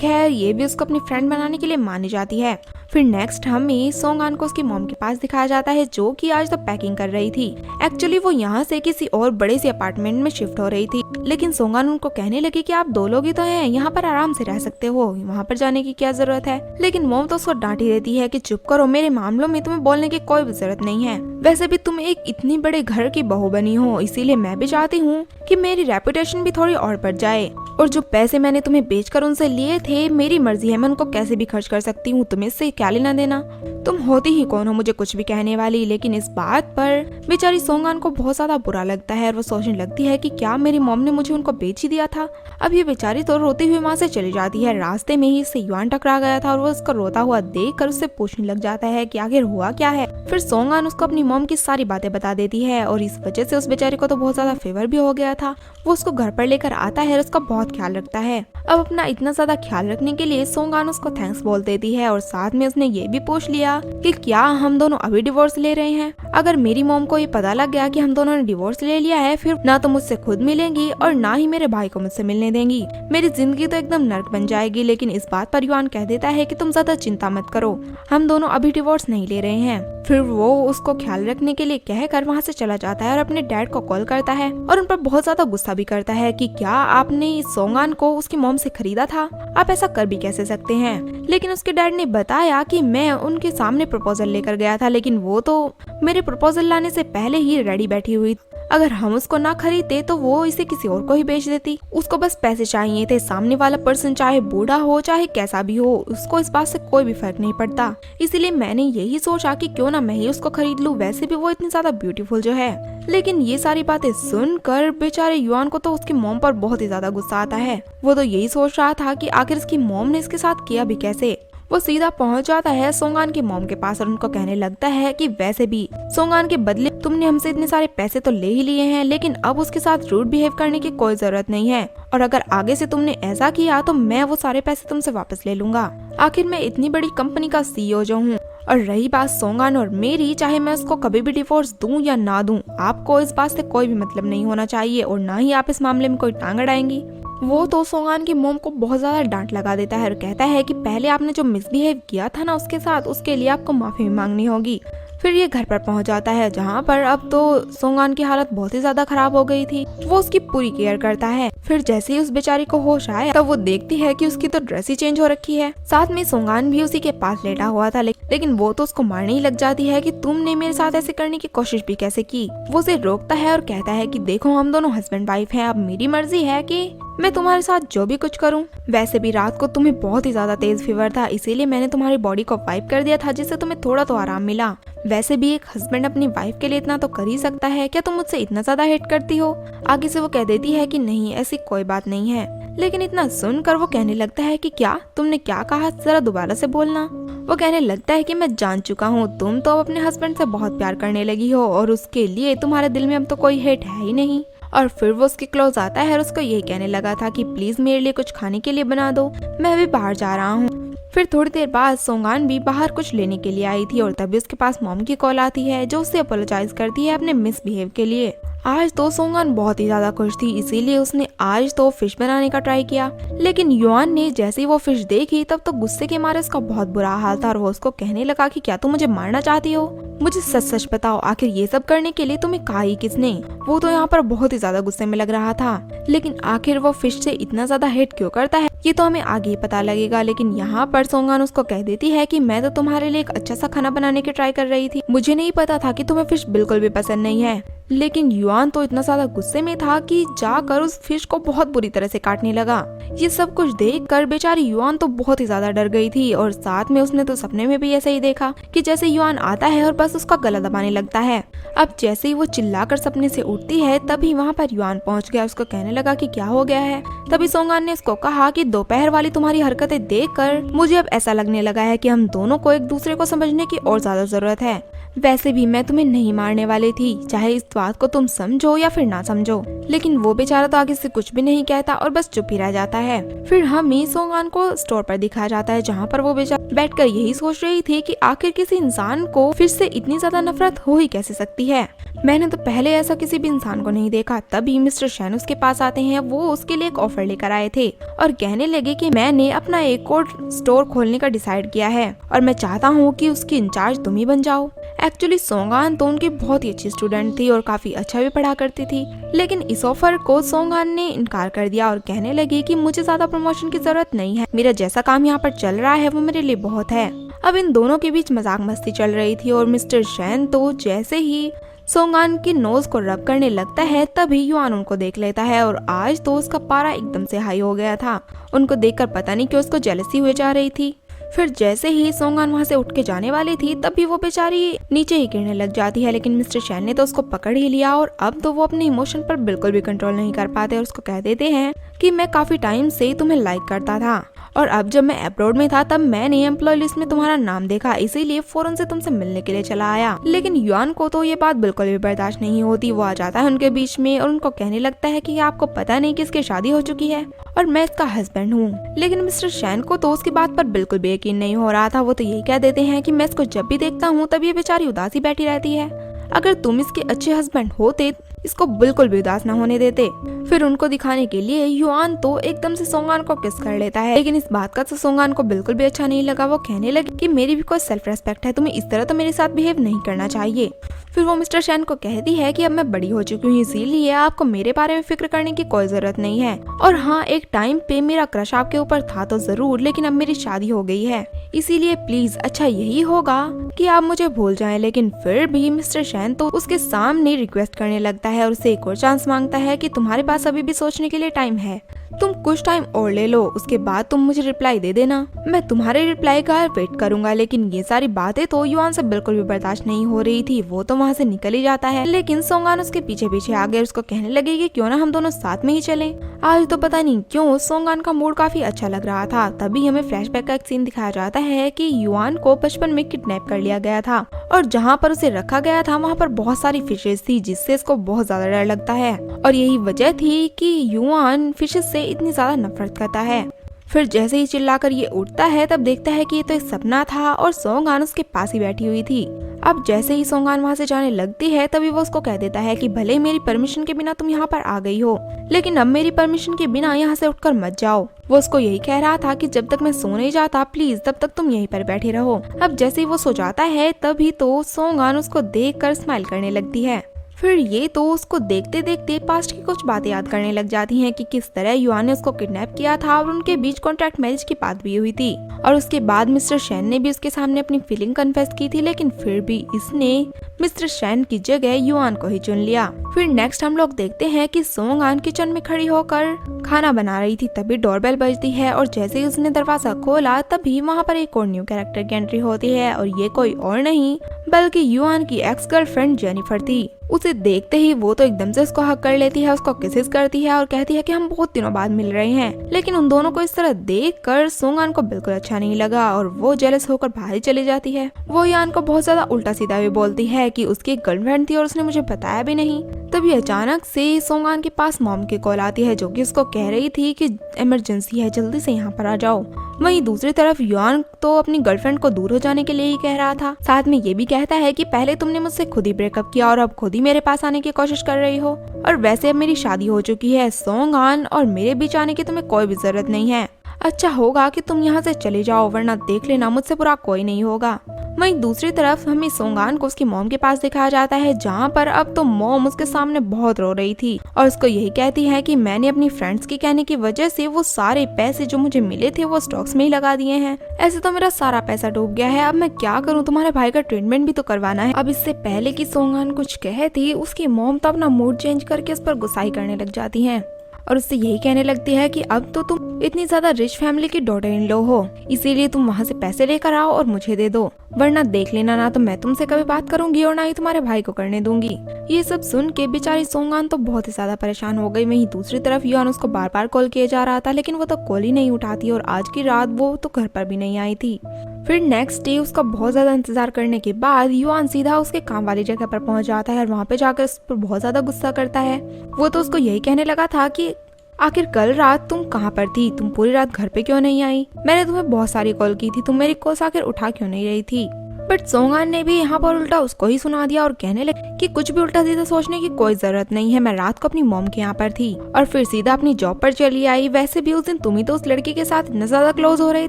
खैर ये भी उसको अपनी फ्रेंड बनाने के लिए मानी जाती है। फिर नेक्स्ट हमें सोंगान को उसकी मॉम के पास दिखाया जाता है जो कि आज तो पैकिंग कर रही थी। एक्चुअली वो यहाँ से किसी और बड़े से अपार्टमेंट में शिफ्ट हो रही थी, लेकिन सोंगान उनको कहने लगी कि आप 2 लोग ही तो हैं, यहाँ पर आराम से रह सकते हो, वहाँ पर जाने की क्या जरूरत है। लेकिन मॉम तो उसको डांटी देती है कि चुप करो, मेरे मामलों में तुम्हें बोलने की कोई जरूरत नहीं है। वैसे भी तुम एक इतनी बड़े घर की बहू बनी हो, इसीलिए मैं भी चाहती हूँ कि मेरी रेपुटेशन भी थोड़ी और बढ़ जाए। और जो पैसे मैंने तुम्हें बेचकर उनसे लिए थे, मेरी मर्जी है, मैं उनको कैसे भी खर्च कर सकती हूँ, तुम्हें इससे क्या लेना देना। तुम होती ही कौन हो मुझे कुछ भी कहने वाली। लेकिन इस बात पर बेचारी सोंगान को बहुत ज्यादा बुरा लगता है और वो सोचने लगती है कि क्या मेरी मॉम ने मुझे उनको बेच ही दिया था। अब ये बेचारी तो रोती हुई वहाँ से चली जाती है। रास्ते में ही इससे युआन टकरा गया था और वो उसको रोता हुआ देख कर उससे पूछने लग जाता है कि आखिर हुआ क्या है। फिर सोंगान उसको अपनी मॉम की सारी बातें बता देती है और इस वजह से उस बेचारी को तो बहुत ज्यादा फेवर भी हो गया था। वो उसको घर पर लेकर आता है और उसका बहुत ख्याल रखता है। अब अपना इतना ज्यादा ख्याल रखने के लिए सोंगान उसको थैंक्स बोल देती है और साथ में उसने ये भी पूछ लिया कि क्या हम दोनों अभी डिवोर्स ले रहे हैं। अगर मेरी मॉम को ये पता लग गया कि हम दोनों ने डिवोर्स ले लिया है, फिर ना तो मुझसे खुद मिलेंगी और ना ही मेरे भाई को मुझसे मिलने देंगी। मेरी जिंदगी तो एकदम नर्क बन जाएगी। लेकिन इस बात पर युआन कह देता है कि तुम ज्यादा चिंता मत करो, हम दोनों अभी डिवोर्स नहीं ले रहे हैं। फिर वो उसको ख्याल रखने के लिए कहकर वहाँ से चला जाता है और अपने डैड को कॉल करता है और उन पर बहुत ज्यादा गुस्सा भी करता है कि क्या आपने इस सोंगान को उसकी मॉम से खरीदा था, आप ऐसा कर भी कैसे सकते हैं। लेकिन उसके डैड ने बताया कि मैं उनके सामने प्रपोजल लेकर गया था, लेकिन वो तो मेरे प्रपोजल लाने से पहले ही रेडी बैठी हुई। अगर हम उसको ना खरीदते तो वो इसे किसी और को ही बेच देती। उसको बस पैसे चाहिए थे। सामने वाला पर्सन चाहे बूढ़ा हो चाहे कैसा भी हो, उसको इस बात से कोई भी फर्क नहीं पड़ता। इसीलिए मैंने यही सोचा कि क्यों ना मैं ही उसको खरीद लूं, वैसे भी वो इतनी ज्यादा ब्यूटीफुल जो है। लेकिन ये सारी बातें सुनकर बेचारे युआन को तो उसकी मॉम पर बहुत ही ज्यादा गुस्सा आता है। वो तो यही सोच रहा था कि आखिर इसकी मॉम ने इसके साथ किया भी कैसे। वो सीधा पहुंच जाता है सोंगान की मॉम के पास और उनको कहने लगता है कि वैसे भी सोंगान के बदले तुमने हमसे इतने सारे पैसे तो ले ही लिए हैं, लेकिन अब उसके साथ रूड बिहेव करने की कोई जरूरत नहीं है और अगर आगे से तुमने ऐसा किया तो मैं वो सारे पैसे तुमसे वापस ले लूंगा। आखिर मैं इतनी बड़ी कंपनी का CEO जो हूँ। और रही बात सोंगान और मेरी, चाहे मैं उसको कभी भी डिवोर्स दूं या ना दूं, आपको इस बात से कोई भी मतलब नहीं होना चाहिए और ना ही आप इस मामले में कोई टांग अड़ाएंगी। वो तो सोंगान की मॉम को बहुत ज्यादा डांट लगा देता है और कहता है कि पहले आपने जो मिसबिहेव किया था ना उसके साथ, उसके लिए आपको माफी मांगनी होगी। फिर ये घर पर पहुंच जाता है जहाँ पर अब तो सोंगान की हालत बहुत ही ज्यादा खराब हो गई थी। वो उसकी पूरी केयर करता है। फिर जैसे ही उस बेचारी को होश आया तब वो देखती है कि उसकी तो ड्रेस ही चेंज हो रखी है। साथ में सोंगान भी उसी के पास लेटा हुआ था, लेकिन वो तो उसको मारने ही लग जाती है कि तुमने मेरे साथ ऐसे करने की कोशिश भी कैसे की। वो उसे रोकता है और कहता है कि देखो हम दोनों हस्बैंड वाइफ हैं, अब मेरी मर्जी है कि मैं तुम्हारे साथ जो भी कुछ करूं। वैसे भी रात को तुम्हें बहुत ही ज्यादा तेज फीवर था, इसीलिए मैंने तुम्हारी बॉडी को वाइप कर दिया था जिससे तुम्हें थोड़ा तो आराम मिला। वैसे भी एक हस्बैंड अपनी वाइफ के लिए इतना तो कर ही सकता है, क्या तुम मुझसे इतना ज्यादा हेट करती हो। आगे से वो कह देती है कि नहीं ऐसी कोई बात नहीं है। लेकिन इतना सुनकर वो कहने लगता है कि क्या तुमने क्या कहा, जरा दोबारा से बोलना। वो कहने लगता है कि मैं जान चुका हूँ, तुम तो अपने हस्बैंड से बहुत प्यार करने लगी हो और उसके लिए तुम्हारे दिल में अब तो कोई हेट है ही नहीं। और फिर वो उसके क्लोज आता है और उसको यही कहने लगा था कि प्लीज मेरे लिए कुछ खाने के लिए बना दो, मैं अभी बाहर जा रहा हूँ। फिर थोड़ी देर बाद सोंगान भी बाहर कुछ लेने के लिए आई थी और तभी उसके पास मॉम की कॉल आती है जो उसे अपोलोजाइज करती है अपने मिसबिहेव के लिए। आज तो सोंगान बहुत ही ज्यादा खुश थी, इसीलिए उसने आज तो फिश बनाने का ट्राई किया। लेकिन युआन ने जैसे ही वो फिश देखी तब तो गुस्से के मारे उसका बहुत बुरा हाल था और वो उसको कहने लगा कि क्या तुम मुझे मारना चाहती हो, मुझे सच सच बताओ, आखिर ये सब करने के लिए तुम्हें कहा ही किसने। वो तो यहाँ पर बहुत ही ज्यादा गुस्से में लग रहा था, लेकिन आखिर वो फिश से इतना ज्यादा हेट क्यों करता है ये तो हमें आगे ही पता लगेगा। लेकिन यहाँ पर सोंगान उसको कह देती है कि मैं तो तुम्हारे लिए एक अच्छा सा खाना बनाने की ट्राई कर रही थी, मुझे नहीं पता था कि तुम्हें फिश बिल्कुल भी पसंद नहीं है। लेकिन युआन तो इतना ज्यादा गुस्से में था कि जाकर उस फिश को बहुत बुरी तरह से काटने लगा। ये सब कुछ देखकर बेचारी युआन तो बहुत ही ज्यादा डर गई थी और साथ में उसने तो सपने में भी ऐसा ही देखा कि जैसे युआन आता है और बस उसका गला दबाने लगता है। अब जैसे ही वो चिल्लाकर सपने से उठती है तभी वहाँ पर युआन पहुँच गया, उसको कहने लगा कि क्या हो गया है। तभी सोंगान ने उसको कहा कि दोपहर वाली तुम्हारी हरकतें देखकर मुझे अब ऐसा लगने लगा है कि हम दोनों को एक दूसरे को समझने की और ज्यादा जरूरत है। वैसे भी मैं तुम्हें नहीं मारने वाली थी, चाहे इस बात को तुम समझो या फिर ना समझो। लेकिन वो बेचारा तो आगे से कुछ भी नहीं कहता और बस चुप ही रह जाता है। फिर हमें सोंगान को स्टोर पर दिखाया जाता है जहाँ पर वो बेचारा बैठकर यही सोच रही थी कि आखिर किसी इंसान को फिर से इतनी ज्यादा नफरत हो ही कैसे सकती है, मैंने तो पहले ऐसा किसी भी इंसान को नहीं देखा। तभी मिस्टर शैन उसके पास आते हैं, वो उसके लिए एक ऑफर लेकर आए थे और कहने लगे कि मैंने अपना एक और स्टोर खोलने का डिसाइड किया है और मैं चाहता हूँ कि उसकी इंचार्ज तुम ही बन जाओ। एक्चुअली सोंगान तो उनकी बहुत ही अच्छी स्टूडेंट थी और काफी अच्छा भी पढ़ा करती थी, लेकिन इस ऑफर को सोंगान ने इनकार कर दिया और कहने लगी कि मुझे ज्यादा प्रमोशन की जरूरत नहीं है, मेरा जैसा काम यहाँ पर चल रहा है वो मेरे लिए बहुत है। अब इन दोनों के बीच मजाक मस्ती चल रही थी और मिस्टर शैन तो जैसे ही सोंगान की नोज को रब करने लगता है तभी युआन उनको देख लेता है और आज तो उसका पारा एकदम से हाई हो गया था। उनको देखकर पता नहीं क्यों उसको जेलसी हुए जा रही थी। फिर जैसे ही सोंगान वहाँ से उठ के जाने वाली थी तभी वो बेचारी नीचे ही गिरने लग जाती है, लेकिन मिस्टर शैन ने तो उसको पकड़ ही लिया और अब तो वो अपने इमोशन पर बिल्कुल भी कंट्रोल नहीं कर पाते और उसको कह देते हैं कि मैं काफी टाइम से तुम्हें लाइक करता था और अब जब मैं अब्रॉड में था तब मैंने एम्प्लॉय लिस्ट में तुम्हारा नाम देखा, इसीलिए फौरन से तुमसे मिलने के लिए चला आया। लेकिन युआन को तो ये बात बिल्कुल भी बर्दाश्त नहीं होती, वो आ जाता है उनके बीच में और उनको कहने लगता है कि आपको पता नहीं कि इसकी शादी हो चुकी है और मैं इसका हस्बैंड हूँ। लेकिन मिस्टर शैन को तो उसकी बात पर बिल्कुल भी यकीन नहीं हो रहा था, वो तो यही कह देते हैं कि मैं इसको जब भी देखता हूँ तब ये बेचारी उदासी बैठी रहती है, अगर तुम इसके अच्छे हस्बैंड होते इसको बिल्कुल भी उदास न होने देते। फिर उनको दिखाने के लिए युआन तो एकदम से सोंगान को किस कर लेता है, लेकिन इस बात का तो सोंगान को बिल्कुल भी अच्छा नहीं लगा। वो कहने लगे कि मेरी भी कोई सेल्फ रेस्पेक्ट है, तुम्हें इस तरह तो मेरे साथ बिहेव नहीं करना चाहिए। फिर वो मिस्टर शैन को कहती है कि अब मैं बड़ी हो चुकी हूँ, इसीलिए आपको मेरे बारे में फिक्र करने की कोई जरूरत नहीं है। और हाँ, एक टाइम पे मेरा क्रश आपके ऊपर था तो जरूर, लेकिन अब मेरी शादी हो गई है, इसीलिए प्लीज अच्छा यही होगा कि आप मुझे भूल जाएं। लेकिन फिर भी मिस्टर शैन तो उसके सामने रिक्वेस्ट करने लगता है और उसे एक और चांस मांगता है कि तुम्हारे पास अभी भी सोचने के लिए टाइम है, तुम कुछ टाइम और ले लो, उसके बाद तुम मुझे रिप्लाई दे देना, मैं तुम्हारे रिप्लाई का वेट करूंगा। लेकिन ये सारी बातें तो युआन से बिल्कुल भी बर्दाश्त नहीं हो रही थी, वो तो वहाँ से निकल ही जाता है। लेकिन सोंगान उसके पीछे पीछे आ गए, उसको कहने लगे कि क्यों ना हम दोनों साथ में ही चलें। आज तो पता नहीं क्यों सोंगान का मूड काफी अच्छा लग रहा था। तभी हमें फ्लैशबैक का एक सीन दिखाया जाता है कि युआन को बचपन में किडनैप कर लिया गया था और जहाँ पर उसे रखा गया था वहाँ पर बहुत सारी फिशेज थी, जिससे इसको बहुत ज्यादा डर लगता है और यही वजह थी कि युआन फिशेज से इतनी ज्यादा नफरत करता है। फिर जैसे ही चिल्लाकर ये उठता है तब देखता है कि ये तो एक सपना था और सोंगान उसके पास ही बैठी हुई थी। अब जैसे ही सोंगान वहाँ से जाने लगती है तभी वो उसको कह देता है कि भले मेरी परमिशन के बिना तुम यहाँ पर आ गई हो, लेकिन अब मेरी परमिशन के बिना यहाँ से उठकर मत जाओ। वो उसको यही कह रहा था कि जब तक मैं सो नहीं जाता प्लीज तब तक तुम यहीं पर बैठे रहो। अब जैसे ही वो सो जाता है तभी तो सोंगान उसको देखकर स्माइल करने लगती है। फिर ये तो उसको देखते देखते पास्ट की कुछ बातें याद करने लग जाती हैं कि किस तरह युआन ने उसको किडनैप किया था और उनके बीच कॉन्ट्रैक्ट मैरिज की बात भी हुई थी और उसके बाद मिस्टर शैन ने भी उसके सामने अपनी फीलिंग कन्फेस की थी, लेकिन फिर भी इसने मिस्टर शैन की जगह युआन को ही चुन लिया। फिर नेक्स्ट हम लोग देखते हैं कि सोंगान किचन में खड़ी होकर खाना बना रही थी, तभी डोरबेल बजती है और जैसे ही उसने दरवाजा खोला तभी वहाँ पर एक और न्यू कैरेक्टर की एंट्री होती है और ये कोई और नहीं बल्कि युआन की एक्स गर्लफ्रेंड जेनिफर थी। उसे देखते ही वो तो एकदम से उसको हक कर लेती है, उसको किसेस करती है और कहती है कि हम बहुत दिनों बाद मिल रहे हैं। लेकिन उन दोनों को इस तरह देखकर सोंगान को बिल्कुल अच्छा नहीं लगा और वो जेलस होकर बाहर चली जाती है। वो यान को बहुत ज्यादा उल्टा सीधा भी बोलती है कि उसकी गर्लफ्रेंड थी और उसने मुझे बताया भी नहीं। तभी अचानक से सोंगान के पास मॉम की कॉल आती है, जो कि उसको कह रही थी कि इमरजेंसी है, जल्दी से यहाँ पर आ जाओ। वहीं दूसरी तरफ युआन तो अपनी गर्लफ्रेंड को दूर हो जाने के लिए ही कह रहा था। साथ में ये भी कहता है कि पहले तुमने मुझसे खुद ही ब्रेकअप किया और अब खुद ही मेरे पास आने की कोशिश कर रही हो, और वैसे अब मेरी शादी हो चुकी है। सोंगान और मेरे बीच आने की तुम्हें कोई भी जरूरत नहीं है। अच्छा होगा कि तुम यहाँ से चले जाओ, वरना देख लेना मुझसे बुरा कोई नहीं होगा। वहीं दूसरी तरफ हमें सोंगान को उसकी मॉम के पास दिखाया जाता है, जहाँ पर अब तो मॉम उसके सामने बहुत रो रही थी और उसको यही कहती है कि मैंने अपनी फ्रेंड्स के कहने की वजह से वो सारे पैसे जो मुझे मिले थे वो स्टॉक्स में ही लगा दिए हैं। ऐसे तो मेरा सारा पैसा डूब गया है, अब मैं क्या करूँ, तुम्हारे भाई का ट्रीटमेंट भी तो करवाना है। अब इससे पहले कि सोंगान कुछ कहे थी, उसकी मॉम तो अपना मूड चेंज करके उस पर गुस्साई करने लग जाती है और उससे यही कहने लगती है कि अब तो तुम इतनी ज्यादा रिच फैमिली की डॉटर इन लो हो, इसीलिए तुम वहाँ से पैसे लेकर आओ और मुझे दे दो, वरना देख लेना ना तो मैं तुमसे कभी बात करूंगी और ना ही तुम्हारे भाई को करने दूंगी। ये सब सुन के बेचारी सोंगान तो बहुत ही ज्यादा परेशान हो गई। वहीं दूसरी तरफ युआन उसको बार बार कॉल किया जा रहा था, लेकिन वो तो कॉल ही नहीं उठाती और आज की रात वो तो घर पर भी नहीं आई थी। फिर नेक्स्ट डे उसका बहुत ज्यादा इंतजार करने के बाद युआन सीधा उसके काम वाली जगह पर पहुंच जाता है और वहाँ पे जाकर उस पर बहुत ज्यादा गुस्सा करता है। वो तो उसको यही कहने लगा था कि आखिर कल रात तुम कहाँ पर थी, तुम पूरी रात घर पे क्यों नहीं आई, मैंने तुम्हें बहुत सारी कॉल की थी, तुम मेरी कॉल्स आखिर उठा क्यों नहीं रही थी। बट सोंगान ने भी यहाँ पर उल्टा उसको ही सुना दिया और कहने लगे कि कुछ भी उल्टा सीधा सोचने की कोई जरूरत नहीं है, मैं रात को अपनी मॉम के यहाँ पर थी और फिर सीधा अपनी जॉब पर चली आई। वैसे भी उस दिन तुम ही तो उस लड़की के साथ इतना ज्यादा क्लोज हो रहे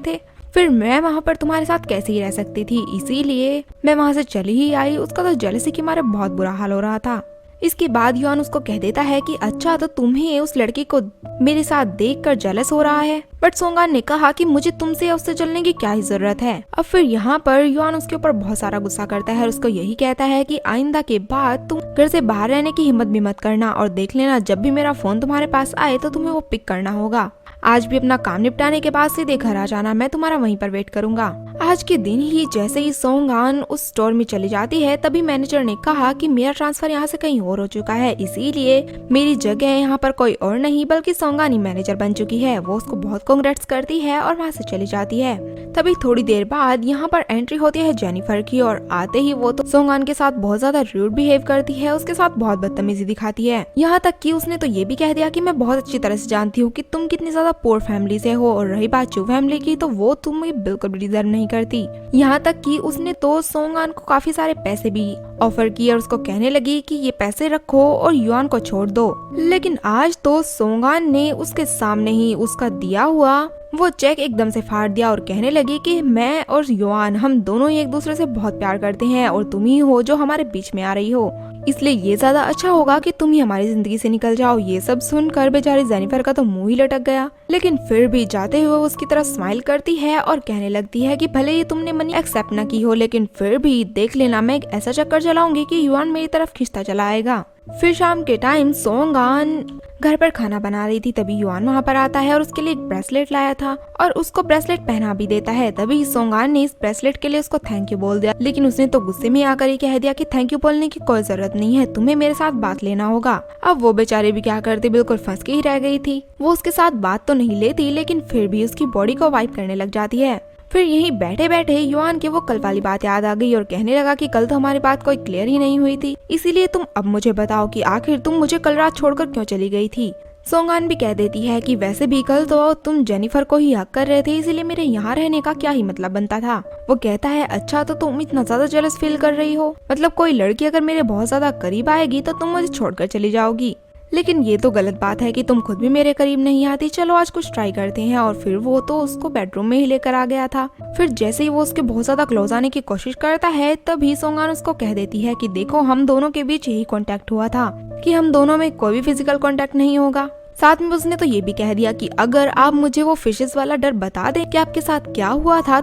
थे, फिर मैं वहाँ पर तुम्हारे साथ कैसे ही रह सकती थी, इसीलिए मैं वहाँ से चली ही आई। उसका तो जेलसी के मारे बहुत बुरा हाल हो रहा था। इसके बाद युआन उसको कह देता है कि अच्छा तो तुम्हें उस लड़की को मेरे साथ देखकर जेलस हो रहा है। बट सोंगान ने कहा कि मुझे तुमसे या उससे चलने की क्या ही जरूरत है। अब फिर यहाँ पर युआन उसके ऊपर बहुत सारा गुस्सा करता है और उसको यही कहता है कि आइंदा के बाद तुम घर से बाहर रहने की हिम्मत भी मत करना और देख लेना जब भी मेरा फोन तुम्हारे पास आए तो तुम्हें वो पिक करना होगा। आज भी अपना काम निपटाने के बाद सीधे घर आ जाना, मैं तुम्हारा वहीं पर वेट करूंगा। आज के दिन ही जैसे ही सोंगान उस स्टोर में चली जाती है, तभी मैनेजर ने कहा कि मेरा ट्रांसफर यहाँ से कहीं और हो चुका है, इसीलिए मेरी जगह यहाँ पर कोई और नहीं बल्कि सोंगान ही मैनेजर बन चुकी है। वो उसको बहुत कांग्रेट्स करती है और वहाँ से चली जाती है। तभी थोड़ी देर बाद यहाँ पर एंट्री होती है जेनिफर की और आते ही वो तो सोंगान के साथ बहुत ज्यादा रूड बिहेव करती है, उसके साथ बहुत बदतमीजी दिखाती है। यहाँ तक कि उसने तो ये भी कह दिया कि मैं बहुत अच्छी तरह से जानती हूँ कि तुम कितनी ज्यादा पोर फैमिली से हो, और रही बात चू फैमिली की तो वो तुम्हें बिल्कुल भी डिजर्व नहीं करती। यहाँ तक कि उसने तो सोंगान को काफी सारे पैसे भी ऑफर किए और उसको कहने लगी कि ये पैसे रखो और युआन को छोड़ दो। लेकिन आज तो सोंगान ने उसके सामने ही उसका दिया हुआ वो चेक एकदम से फाड़ दिया और कहने लगी कि मैं और युआन हम दोनों ही एक दूसरे से बहुत प्यार करते हैं और तुम ही हो जो हमारे बीच में आ रही हो, इसलिए ये ज्यादा अच्छा होगा कि तुम ही हमारी जिंदगी से निकल जाओ। ये सब सुनकर बेचारी जेनिफर का तो मुंह ही लटक गया, लेकिन फिर भी जाते हुए उसकी तरफ स्माइल करती है और कहने लगती है कि भले ही तुमने मनी एक्सेप्ट न की हो, लेकिन फिर भी देख लेना मैं एक ऐसा चक्कर चलाऊंगी कि युआन मेरी तरफ खींचता चला आएगा। फिर शाम के टाइम सोंगान घर पर खाना बना रही थी, तभी युआन वहाँ पर आता है और उसके लिए एक ब्रेसलेट लाया था और उसको ब्रेसलेट पहना भी देता है। तभी सोंगान ने इस ब्रेसलेट के लिए उसको थैंक यू बोल दिया, लेकिन उसने तो गुस्से में आकर ही कह दिया कि थैंक यू बोलने की कोई जरूरत नहीं है, तुम्हें मेरे साथ बात लेना होगा। अब वो बेचारे भी क्या करते, बिल्कुल फंस के ही रह गई थी। वो उसके साथ बात तो नहीं लेती, लेकिन फिर भी उसकी बॉडी को वाइप करने लग जाती है। फिर यहीं बैठे बैठे युआन के वो कल वाली बात याद आ गई और कहने लगा कि कल तो हमारी बात कोई क्लियर ही नहीं हुई थी, इसीलिए तुम अब मुझे बताओ कि आखिर तुम मुझे कल रात छोड़कर क्यों चली गई थी। सोंगान भी कह देती है कि वैसे भी कल तो तुम जेनिफर को ही हक कर रहे थे, इसलिए मेरे यहाँ रहने का क्या ही मतलब बनता था। वो कहता है अच्छा तो तुम इतना ज्यादा जेलस फील कर रही हो, मतलब कोई लड़की अगर मेरे बहुत ज्यादा करीब आएगी तो तुम मुझे छोड़कर चली जाओगी, लेकिन ये तो गलत बात है कि तुम खुद भी मेरे करीब नहीं आती, चलो आज कुछ ट्राई करते हैं। और फिर वो तो उसको बेडरूम में ही लेकर आ गया था। फिर जैसे ही वो उसके बहुत ज्यादा क्लोज आने की कोशिश करता है, तभी सोंगान उसको कह देती है कि देखो हम दोनों के बीच यही कांटेक्ट हुआ था कि हम दोनों में कोई भी फिजिकल कांटेक्ट नहीं होगा। साथ में उसने तो ये भी कह दिया कि अगर आप मुझे वो फिशेस वाला डर बता दें कि आपके साथ क्या हुआ था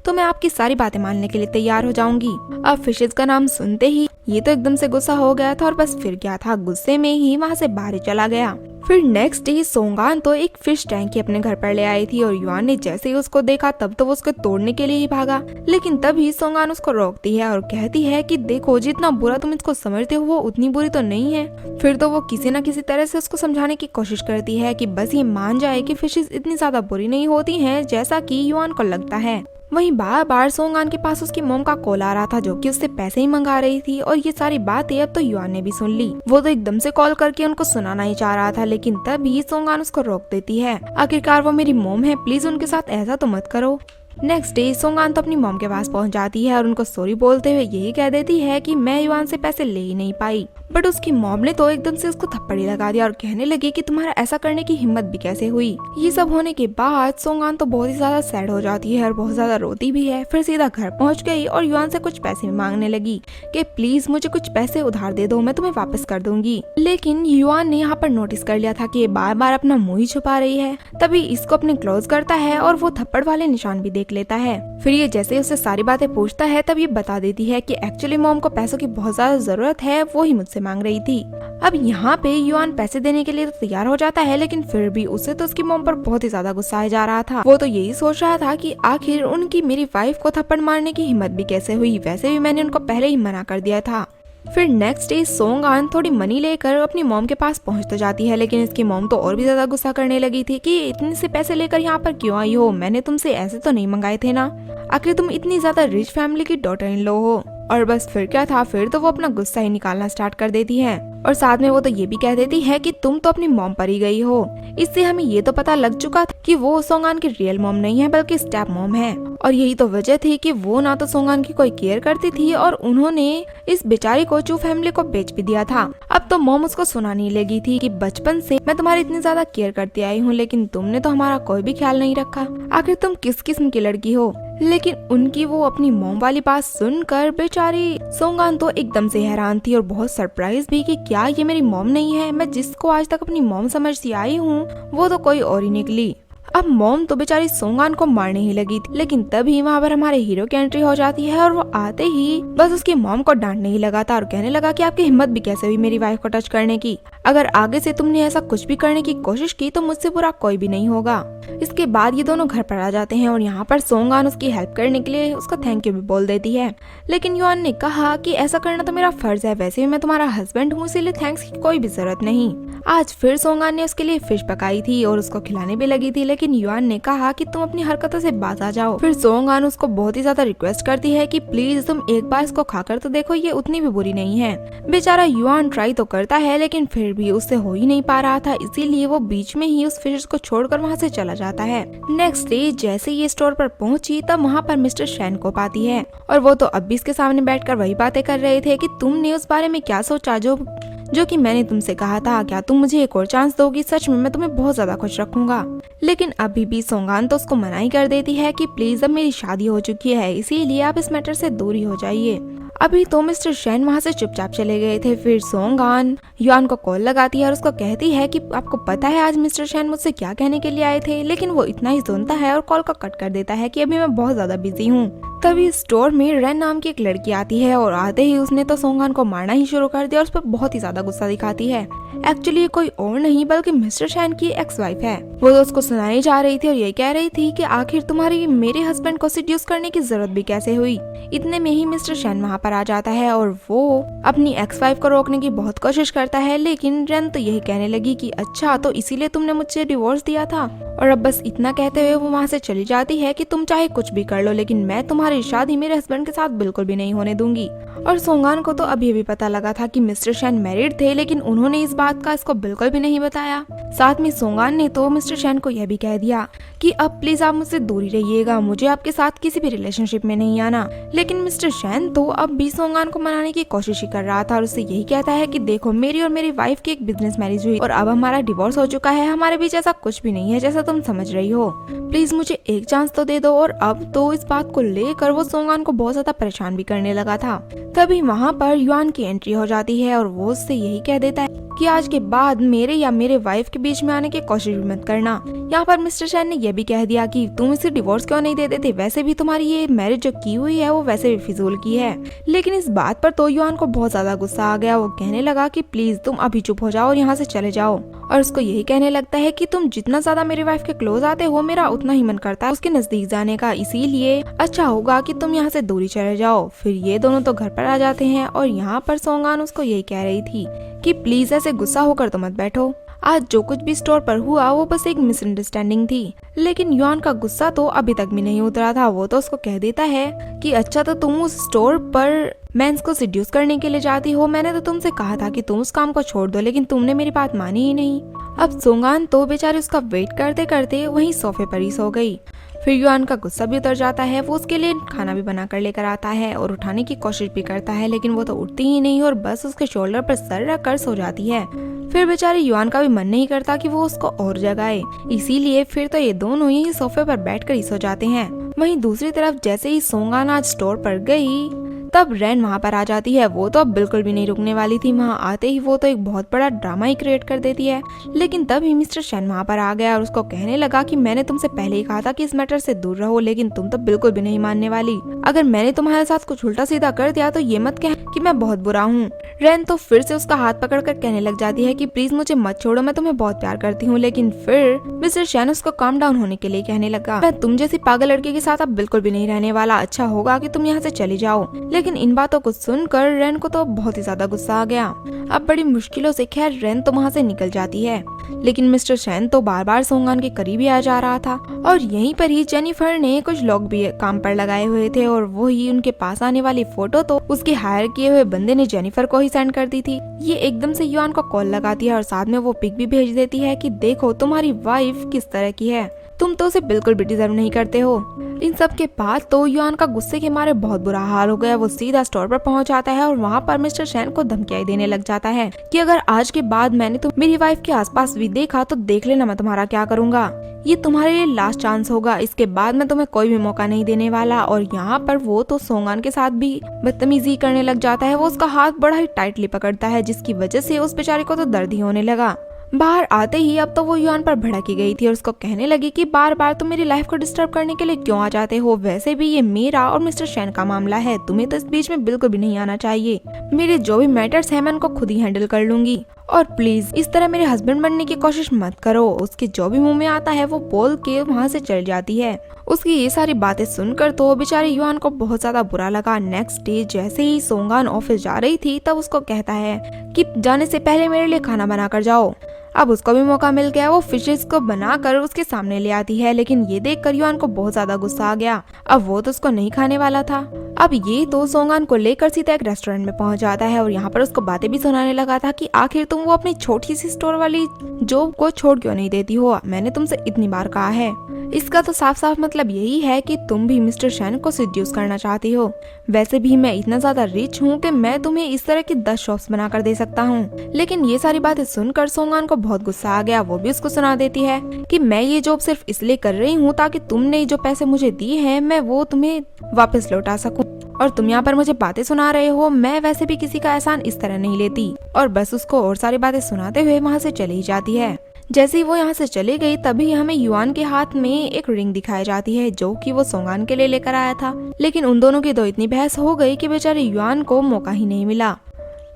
तो मैं आपकी सारी बातें मानने के लिए तैयार हो जाऊंगी। अब फिशेस का नाम सुनते ही ये तो एकदम से गुस्सा हो गया था और बस फिर क्या था, गुस्से में ही वहाँ से बाहर चला गया। फिर नेक्स्ट डे सोंगान तो एक फिश टैंक ही अपने घर पर ले आई थी और युआन ने जैसे ही उसको देखा तब तो वो उसको तोड़ने के लिए ही भागा, लेकिन तभी सोंगान उसको रोकती है और कहती है कि देखो जितना बुरा तुम इसको समझते हो वो उतनी बुरी तो नहीं है। फिर तो वो किसी न किसी तरह से उसको समझाने की कोशिश करती है कि बस ये मान जाए कि फिशेस इतनी ज्यादा बुरी नहीं होती हैं जैसा कि युआन को लगता है। वहीं बार बार सोंगान के पास उसकी मॉम का कॉल आ रहा था जो कि उससे पैसे ही मंगा रही थी और ये सारी बातें अब तो युआन ने भी सुन ली। वो तो एकदम से कॉल करके उनको सुनाना ही चाह रहा था, लेकिन तभी सोंगान उसको रोक देती है। आखिरकार वो मेरी मॉम है, प्लीज उनके साथ ऐसा तो मत करो। नेक्स्ट डे सोंगान तो अपनी मॉम के पास पहुंच जाती है और उनको सॉरी बोलते हुए यही कह देती है कि मैं युआन से पैसे ले ही नहीं पाई। बट उसकी मॉम ने तो एकदम से उसको थप्पड़ ही लगा दिया और कहने लगी कि तुम्हारा ऐसा करने की हिम्मत भी कैसे हुई। ये सब होने के बाद सोंगान तो बहुत ही ज्यादा सैड हो जाती है और बहुत ज्यादा रोती भी है। फिर सीधा घर पहुंच गई और युआन से कुछ पैसे मांगने लगी कि प्लीज मुझे कुछ पैसे उधार दे दो, मैं तुम्हें वापस कर दूंगी। लेकिन युआन ने यहाँ पर नोटिस कर लिया था कि ये बार बार अपना मुंह ही छुपा रही है। तभी इसको अपने क्लोज करता है और वो थप्पड़ वाले निशान भी देख लेता है। फिर ये जैसे उससे सारी बातें पूछता है तब ये बता देती है कि एक्चुअली मॉम को पैसों की बहुत ज्यादा जरूरत है, वो ही मुझसे मांग रही थी। अब यहाँ पे युआन पैसे देने के लिए तो तैयार हो जाता है, लेकिन फिर भी उसे तो उसकी मॉम पर बहुत ही ज्यादा गुस्सा आ जा रहा था। वो तो यही सोच रहा था कि आखिर उनकी मेरी वाइफ को थप्पड़ मारने की हिम्मत भी कैसे हुई, वैसे भी मैंने उनको पहले ही मना कर दिया था। फिर नेक्स्ट डे सोंगान थोड़ी मनी लेकर अपनी मॉम के पास पहुंच तो जाती है, लेकिन इसकी मॉम तो और भी ज्यादा गुस्सा करने लगी थी कि इतने से पैसे लेकर यहाँ पर क्यों आई हो, मैंने तुमसे ऐसे तो नहीं मंगाए थे ना, आखिर तुम इतनी ज्यादा रिच फैमिली की डॉटर इन लो हो। और बस फिर क्या था, फिर तो वो अपना गुस्सा ही निकालना स्टार्ट कर देती है और साथ में वो तो ये भी कह देती है कि तुम तो अपनी मॉम पर ही गई हो। इससे हमें ये तो पता लग चुका था कि वो सोंगान की रियल मॉम नहीं है बल्कि स्टेप मॉम है, और यही तो वजह थी कि वो ना तो सोंगान की कोई केयर करती थी और उन्होंने इस बेचारी को चू फैमिली को बेच भी दिया था। अब तो मॉम उसको सुनाने लगी थी कि बचपन से मैं तुम्हारी इतनी ज्यादा केयर करती आई हूँ, लेकिन तुमने तो हमारा कोई भी ख्याल नहीं रखा, आखिर तुम किस किस्म की लड़की हो। लेकिन उनकी वो अपनी मॉम वाली बात सुनकर बेचारी सोंगान तो एकदम से हैरान थी और बहुत सरप्राइज भी कि क्या ये मेरी मॉम नहीं है, मैं जिसको आज तक अपनी मॉम समझती आई हूँ वो तो कोई और ही निकली। अब मॉम तो बेचारी सोंगान को मारने ही लगी थी, लेकिन तभी वहाँ पर हमारे हीरो की एंट्री हो जाती है और वो आते ही बस उसकी मॉम को डांटने ही लगा था और कहने लगा कि आपकी हिम्मत भी कैसे हुई मेरी वाइफ को टच करने की, अगर आगे से तुमने ऐसा कुछ भी करने की कोशिश की तो मुझसे बुरा कोई भी नहीं होगा। इसके बाद ये दोनों घर पर आ जाते हैं और यहाँ पर सोंगान उसकी हेल्प करने के लिए उसका थैंक यू भी बोल देती है, लेकिन युआन ने कहा कि ऐसा करना तो मेरा फर्ज है, वैसे भी मैं तुम्हारा हस्बैंड हूँ इसीलिए थैंक्स की कोई भी जरूरत नहीं। आज फिर सोंगान ने उसके लिए फिश पकाई थी और उसको खिलाने भी लगी थी, लेकिन युआन ने कहा कि तुम अपनी हरकतों से बाज आ जाओ। फिर सोंगान उसको बहुत ही ज्यादा रिक्वेस्ट करती है कि प्लीज तुम एक बार इसको खाकर तो देखो, ये उतनी भी बुरी नहीं है। बेचारा युआन ट्राई तो करता है लेकिन फिर भी उससे हो ही नहीं पा रहा था, इसीलिए वो बीच में ही उस फिश को छोड़कर वहाँ से चला जाता है। नेक्स्ट डे जैसे ये स्टोर पर पहुंची तब वहाँ पर मिस्टर शैन को पाती है और वो तो अब भी इसके सामने बैठकर वही बातें कर रहे थे कि तुमने उस बारे में क्या सोचा जो कि मैंने तुमसे कहा था, क्या तुम मुझे एक और चांस दोगी, सच में मैं तुम्हें बहुत ज्यादा खुश रखूंगा। लेकिन अभी भी सोंगान तो उसको मना ही कर देती है कि प्लीज अब मेरी शादी हो चुकी है, इसीलिए आप इस मैटर से दूर ही हो जाइए। अभी तो मिस्टर शैन वहाँ से चुपचाप चले गए थे। फिर सोंगान युआन को कॉल लगाती है और उसको कहती है कि आपको पता है आज मिस्टर शैन मुझसे क्या कहने के लिए आए थे, लेकिन वो इतना ही सुनता है और कॉल को कट कर देता है कि अभी मैं बहुत ज्यादा बिजी हूँ। तभी स्टोर में रेन नाम की एक लड़की आती है और आते ही उसने तो सोंगान को मारना ही शुरू कर दिया और उस पर बहुत ही ज्यादा गुस्सा दिखाती है। एक्चुअली ये कोई और नहीं बल्कि मिस्टर शैन की एक्स वाइफ है। वो तो उसको सुनाई जा रही थी और ये कह रही थी कि आखिर तुम्हारी मेरे हस्बैंड को सिड्यूस करने की जरूरत भी कैसे हुई। इतने में ही मिस्टर शैन वहाँ पर आ जाता है और वो अपनी एक्स वाइफ को रोकने की बहुत कोशिश करता है, लेकिन रेन तो यही कहने लगी कि अच्छा तो इसीलिए तुमने मुझसे डिवोर्स दिया था। और अब बस इतना कहते हुए वो वहाँ से चली जाती है कि तुम चाहे कुछ भी कर लो, लेकिन मैं तुम्हारी शादी मेरे हस्बैंड के साथ बिल्कुल भी नहीं होने दूंगी। और सोंगान को तो अभी भी पता लगा था कि मिस्टर शैन मैरिड थे, लेकिन उन्होंने इस बात का इसको बिल्कुल भी नहीं बताया। साथ में सोंगान ने तो मिस्टर शैन को यह भी कह दिया कि अब प्लीज आप मुझसे दूरी रहिएगा, मुझे आपके साथ किसी भी रिलेशनशिप में नहीं आना। लेकिन मिस्टर शैन तो अब भी सोंगान को मनाने की कोशिश ही कर रहा था और उससे यही कहता है कि देखो मेरी और मेरी वाइफ की एक बिजनेस मैरिज हुई और अब हमारा डिवोर्स हो चुका है, हमारे बीच ऐसा कुछ भी नहीं है जैसा तुम समझ रही हो, प्लीज मुझे एक चांस तो दे दो। और अब तो इस बात को लेकर वो सोंगान को बहुत ज्यादा परेशान भी करने लगा था। तभी वहाँ पर युआन की एंट्री हो जाती है और वो उससे यही कह देता है कि आज के बाद मेरे या मेरे वाइफ के बीच में आने की कोशिश भी मत करना। यहाँ पर मिस्टर शैन ने यह भी कह दिया कि तुम इसे डिवोर्स क्यों नहीं दे देते, वैसे भी तुम्हारी ये मैरिज जो की हुई है वो वैसे भी फिजूल की है। लेकिन इस बात पर तो युआन को बहुत ज्यादा गुस्सा आ गया। वो कहने लगा कि प्लीज तुम अभी चुप हो जाओ और यहाँ से चले जाओ, और उसको यही कहने लगता है कि तुम जितना ज्यादा मेरी वाइफ के क्लोज आते हो मेरा उतना ही मन करता है उसके नजदीक जाने का, इसीलिए अच्छा होगा कि तुम यहाँ से दूरी चले जाओ। फिर ये दोनों तो घर पर आ जाते हैं और यहाँ पर सोंगान उसको यही कह रही थी कि प्लीज ऐसे गुस्सा होकर तो मत बैठो, आज जो कुछ भी स्टोर पर हुआ वो बस एक मिसअंडरस्टैंडिंग थी। लेकिन युआन का गुस्सा तो अभी तक भी नहीं उतरा था। वो तो उसको कह देता है कि अच्छा तो तुम उस स्टोर पर मेंस को सिड्यूस करने के लिए जाती हो, मैंने तो तुमसे कहा था कि तुम उस काम को छोड़ दो, लेकिन तुमने मेरी बात मानी ही नहीं। अब सोंगान तो बेचारी उसका वेट करते करते वहीं सोफे पर ही सो गई। फिर युआन का गुस्सा भी उतर जाता है। वो उसके लिए खाना भी बना कर लेकर आता है और उठाने की कोशिश भी करता है, लेकिन वो तो उठती ही नहीं और बस उसके शोल्डर पर सर रख कर सो जाती है। फिर बेचारी युआन का भी मन नहीं करता कि वो उसको और जगाए, इसीलिए फिर तो ये दोनों यही सोफे पर बैठकर ही सो जाते हैं। वहीं दूसरी तरफ जैसे ही सोंगान आज स्टोर पर गई तब रैन वहाँ पर आ जाती है। वो तो अब बिल्कुल भी नहीं रुकने वाली थी। वहाँ आते ही वो तो एक बहुत बड़ा ड्रामा ही क्रिएट कर देती है। लेकिन तब ही मिस्टर शैन वहाँ पर आ गया और उसको कहने लगा कि मैंने तुमसे पहले ही कहा था कि इस मैटर से दूर रहो, लेकिन तुम तो बिल्कुल भी नहीं मानने वाली। अगर मैंने तुम्हारे साथ कुछ उल्टा सीधा कर दिया तो ये मत कह कि मैं बहुत बुरा हूँ। रैन तो फिर से उसका हाथ पकड़ कर कहने लग जाती है कि प्लीज मुझे मत छोड़ो, मैं तुम्हें बहुत प्यार करती हूँ। लेकिन फिर मिस्टर शैन उसको काम डाउन होने के लिए कहने लगा, मैं तुम जैसी पागल लड़की के साथ अब बिल्कुल भी नहीं रहने वाला, अच्छा होगा कि तुम यहाँ से चली जाओ। लेकिन इन बातों को सुनकर रैन को तो बहुत ही ज्यादा गुस्सा आ गया। अब बड़ी मुश्किलों से खैर रैन तो वहाँ से निकल जाती है, लेकिन मिस्टर शैन तो बार बार सोंगान के करीब ही आ जा रहा था। और यहीं पर ही जेनिफर ने कुछ लोग भी काम पर लगाए हुए थे और वो ही उनके पास आने वाली फोटो तो उसके हायर किए हुए बंदे ने जेनिफर को ही सेंड कर दी थी। ये एकदम से युआन को कॉल लगाती है और साथ में वो पिक भी भेज देती है कि देखो तुम्हारी वाइफ किस तरह की है, तुम तो उसे बिल्कुल भी डिजर्व नहीं करते हो। इन सब के बाद तो युआन का गुस्से के मारे बहुत बुरा हाल हो गया। वो सीधा स्टोर पर पहुंच जाता है और वहाँ पर मिस्टर शैन को धमकियां देने लग जाता है कि अगर आज के बाद मैंने तो मेरी वाइफ के आसपास भी देखा तो देख लेना मैं तुम्हारा क्या करूँगा। ये तुम्हारे लिए लास्ट चांस होगा, इसके बाद मैं तुम्हें कोई भी मौका नहीं देने वाला। और यहाँ पर वो तो सोंगान के साथ भी बदतमीजी करने लग जाता है। वो उसका हाथ बड़ा ही टाइटली पकड़ता है, जिसकी वजह से उस बेचारे को तो दर्द ही होने लगा। बाहर आते ही अब तो वो युआन पर भड़की गई थी और उसको कहने लगी कि बार बार तुम मेरी लाइफ को डिस्टर्ब करने के लिए क्यों आ जाते हो, वैसे भी ये मेरा और मिस्टर शैन का मामला है, तुम्हें तो इस बीच में बिल्कुल भी नहीं आना चाहिए। मेरे जो भी मैटर्स है मैं उनको खुद ही हैंडल कर लूंगी, और प्लीज इस तरह मेरे हस्बैंड बनने की कोशिश मत करो। उसके जो भी मुंह में आता है वो बोल के वहाँ से चल जाती है। उसकी ये सारी बातें सुनकर तो बेचारे युआन को बहुत ज्यादा बुरा लगा। नेक्स्ट डे जैसे ही सोंगान ऑफिस जा रही थी तब उसको कहता है कि जाने से पहले मेरे लिए खाना बना कर जाओ। अब उसको भी मौका मिल गया। वो फिशेस को बनाकर उसके सामने ले आती है, लेकिन ये देखकर युआन को बहुत ज्यादा गुस्सा आ गया। अब वो तो उसको नहीं खाने वाला था। अब ये तो सोंगान को लेकर सीधा एक रेस्टोरेंट में पहुंच जाता है और यहाँ पर उसको बातें भी सुनाने लगा था कि आखिर तुम वो अपनी छोटी सी स्टोर वाली जॉब को छोड़ क्यों नहीं देती हो, मैंने तुमसे इतनी बार कहा है। इसका तो साफ साफ मतलब यही है कि तुम भी मिस्टर शैन को सिड्यूस करना चाहती हो। वैसे भी मैं इतना ज्यादा रिच हूँ कि मैं तुम्हें इस तरह की 10 शॉप्स बना कर दे सकता हूँ। लेकिन ये सारी बातें सुनकर सोंगान को बहुत गुस्सा आ गया। वो भी उसको सुना देती है कि मैं ये जॉब सिर्फ इसलिए कर रही हूँ ताकि तुमने जो पैसे मुझे दिए हैं मैं वो तुम्हें वापस लौटा सकूं, और तुम यहाँ पर मुझे बातें सुना रहे हो, मैं वैसे भी किसी का एहसान इस तरह नहीं लेती। और बस उसको और सारी बातें सुनाते हुए वहाँ से चली जाती है। जैसे ही वो यहाँ से चली गई तभी हमें युआन के हाथ में एक रिंग दिखाई जाती है जो कि वो सोंगान के लिए लेकर आया था। लेकिन उन दोनों की तो इतनी बहस हो गई कि बेचारे युआन को मौका ही नहीं मिला।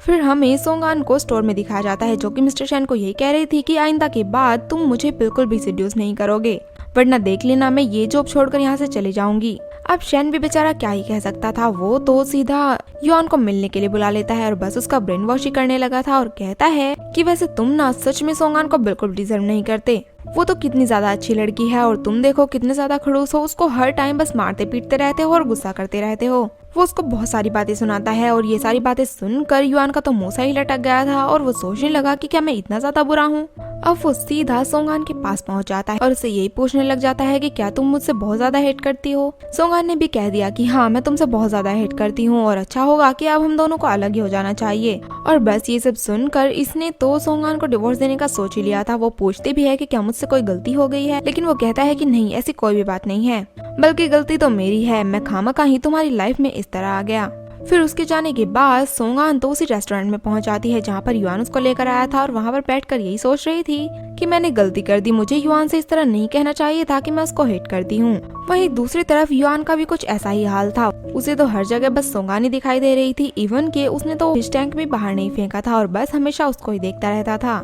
फिर हमें सोंगान को स्टोर में दिखाया जाता है जो कि मिस्टर शैन को यही कह रही थी कि आइंदा के बाद तुम मुझे बिल्कुल भी सिड्यूस नहीं करोगे, वरना देख लेना मैं ये जॉब छोड़कर यहाँ से चली जाऊंगी। अब शैन भी बेचारा क्या ही कह सकता था। वो तो सीधा युआन को मिलने के लिए बुला लेता है और बस उसका ब्रेन वॉश ही करने लगा था और कहता है कि वैसे तुम ना सच में सोंगान को बिल्कुल डिजर्व नहीं करते। वो तो कितनी ज्यादा अच्छी लड़की है और तुम देखो कितने ज्यादा खड़ूस हो, उसको हर टाइम बस मारते पीटते रहते हो और गुस्सा करते रहते हो। वो उसको बहुत सारी बातें सुनाता है और ये सारी बातें सुनकर युआन का तो मुंह सा ही लटक गया था और वो सोचने लगा कि क्या मैं इतना ज्यादा बुरा हूँ। अब वो सीधा सोंगान के पास पहुंच जाता है और उसे यही पूछने लग जाता है कि क्या तुम मुझसे बहुत ज्यादा हेट करती हो। सोंगान ने भी कह दिया कि हाँ मैं तुमसे बहुत ज्यादा हेट करती हूँ और अच्छा होगा कि अब हम दोनों को अलग ही हो जाना चाहिए। और बस ये सब सुनकर इसने तो सोंगान को डिवोर्स देने का सोच ही लिया था। वो पूछती भी है कि क्या मुझसे कोई गलती हो गई है, लेकिन वो कहता है कि नहीं ऐसी कोई भी बात नहीं है, बल्कि गलती तो मेरी है, मैं खामखा ही तुम्हारी लाइफ में इस तरह आ गया। फिर उसके जाने के बाद सोंगान तो उसी रेस्टोरेंट में पहुंच जाती है जहां पर युआन उसको लेकर आया था और वहां पर बैठकर यही सोच रही थी कि मैंने गलती कर दी, मुझे युआन से इस तरह नहीं कहना चाहिए था कि मैं उसको हेट करती हूँ। वहीं दूसरी तरफ युआन का भी कुछ ऐसा ही हाल था, उसे तो हर जगह बस सोंगान ही दिखाई दे रही थी, इवन के उसने तो फिश टैंक भी बाहर नहीं फेंका था और बस हमेशा उसको ही देखता रहता था।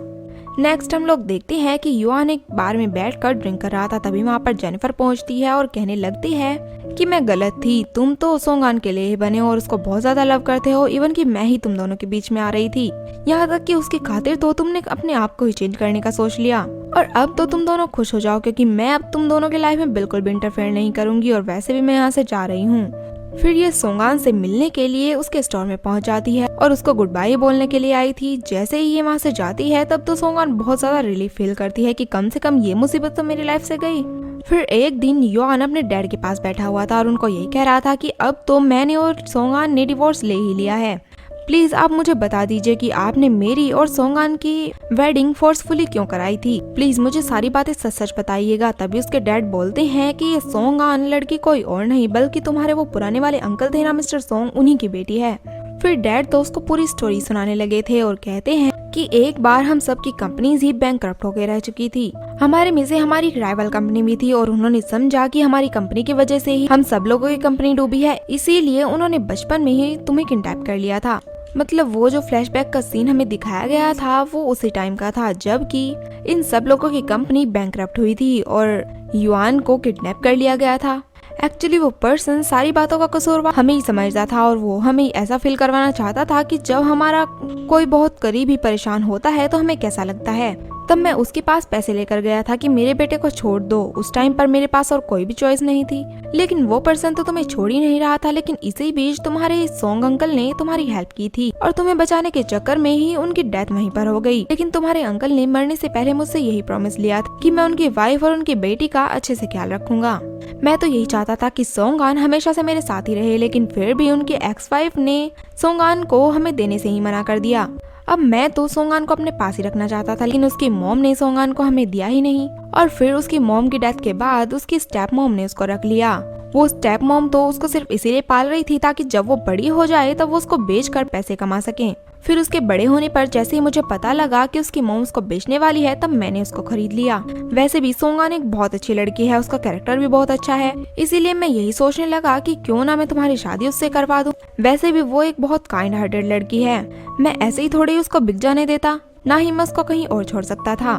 नेक्स्ट हम लोग देखते हैं कि युआन एक बार में बैठकर ड्रिंक कर रहा था, तभी वहाँ पर जेनिफर पहुँचती है और कहने लगती है कि मैं गलत थी, तुम तो सोंगान के लिए ही बने हो और उसको बहुत ज्यादा लव करते हो, इवन कि मैं ही तुम दोनों के बीच में आ रही थी, यहाँ तक कि उसकी खातिर तो तुमने अपने आप को ही चेंज करने का सोच लिया और अब तो तुम दोनों खुश हो जाओ क्योंकि मैं अब तुम दोनों की लाइफ में बिल्कुल भी इंटरफेयर नहीं करूंगी और वैसे भी मैं यहाँ से जा रही हूँ। फिर ये सोंगान से मिलने के लिए उसके स्टोर में पहुंच जाती है और उसको गुड बाय बोलने के लिए आई थी। जैसे ही ये वहाँ से जाती है तब तो सोंगान बहुत ज्यादा रिलीफ फील करती है कि कम से कम ये मुसीबत तो मेरी लाइफ से गई। फिर एक दिन युआन अपने डैड के पास बैठा हुआ था और उनको यही कह रहा था कि अब तो मैंने और सोंगान ने डिवोर्स ले ही लिया है, प्लीज आप मुझे बता दीजिए कि आपने मेरी और सोंगान की वेडिंग फोर्सफुली क्यों कराई थी, प्लीज मुझे सारी बातें सच सच बताइएगा। तभी उसके डैड बोलते हैं कि ये सोंगान लड़की कोई और नहीं बल्कि तुम्हारे वो पुराने वाले अंकल थे ना मिस्टर सोंग, उन्हीं की बेटी है। फिर डैड तो उसको पूरी स्टोरी सुनाने लगे थे और कहते हैं कि एक बार हम सब की कंपनीज ही बैंकरप्ट होकर रह चुकी थी, हमारे में से हमारी एक राइवल कंपनी भी थी और उन्होंने समझा कि हमारी कंपनी की वजह से ही हम सब लोगों की कंपनी डूबी है, इसीलिए उन्होंने बचपन में ही तुम्हें किडनैप कर लिया था। मतलब वो जो फ्लैशबैक का सीन हमें दिखाया गया था वो उसी टाइम का था जबकि इन सब लोगों की कंपनी बैंकरप्ट हुई थी और युआन को किडनैप कर लिया गया था। एक्चुअली वो पर्सन सारी बातों का कसूरवार हमें ही समझता था और वो हमें ऐसा फील करवाना चाहता था कि जब हमारा कोई बहुत करीबी परेशान होता है तो हमें कैसा लगता है। तब मैं उसके पास पैसे लेकर गया था कि मेरे बेटे को छोड़ दो, उस टाइम पर मेरे पास और कोई भी चॉइस नहीं थी, लेकिन वो पर्सन तो तुम्हें छोड़ ही नहीं रहा था। लेकिन इसी बीच तुम्हारे सोंग अंकल ने तुम्हारी हेल्प की थी और तुम्हें बचाने के चक्कर में ही उनकी डेथ वहीं पर हो गई। लेकिन तुम्हारे अंकल ने मरने से पहले मुझसे यही प्रॉमिस लिया था कि मैं उनकी वाइफ और उनकी बेटी का अच्छे से ख्याल रखूंगा। मैं तो यही चाहता था कि सोंगान हमेशा से मेरे साथ ही रहे, लेकिन फिर भी उनकी एक्स वाइफ ने सोंगान को हमें देने से ही मना कर दिया। अब मैं तो सोंगान को अपने पास ही रखना चाहता था, लेकिन उसकी मॉम ने सोंगान को हमें दिया ही नहीं और फिर उसकी मॉम की डेथ के बाद उसकी स्टेप मॉम ने उसको रख लिया। वो स्टेप मॉम तो उसको सिर्फ इसीलिए पाल रही थी ताकि जब वो बड़ी हो जाए तब वो उसको बेचकर पैसे कमा सके। फिर उसके बड़े होने पर जैसे ही मुझे पता लगा कि उसकी मॉम उसको बेचने वाली है तब मैंने उसको खरीद लिया। वैसे भी सोंगान एक बहुत अच्छी लड़की है, उसका कैरेक्टर भी बहुत अच्छा है, इसीलिए मैं यही सोचने लगा कि क्यों ना मैं तुम्हारी शादी उससे करवा दूं। वैसे भी वो एक बहुत काइंड हार्टेड लड़की है, मैं ऐसे ही थोड़ी उसको बिक जाने देता, ना ही मैं उसको कहीं और छोड़ सकता था।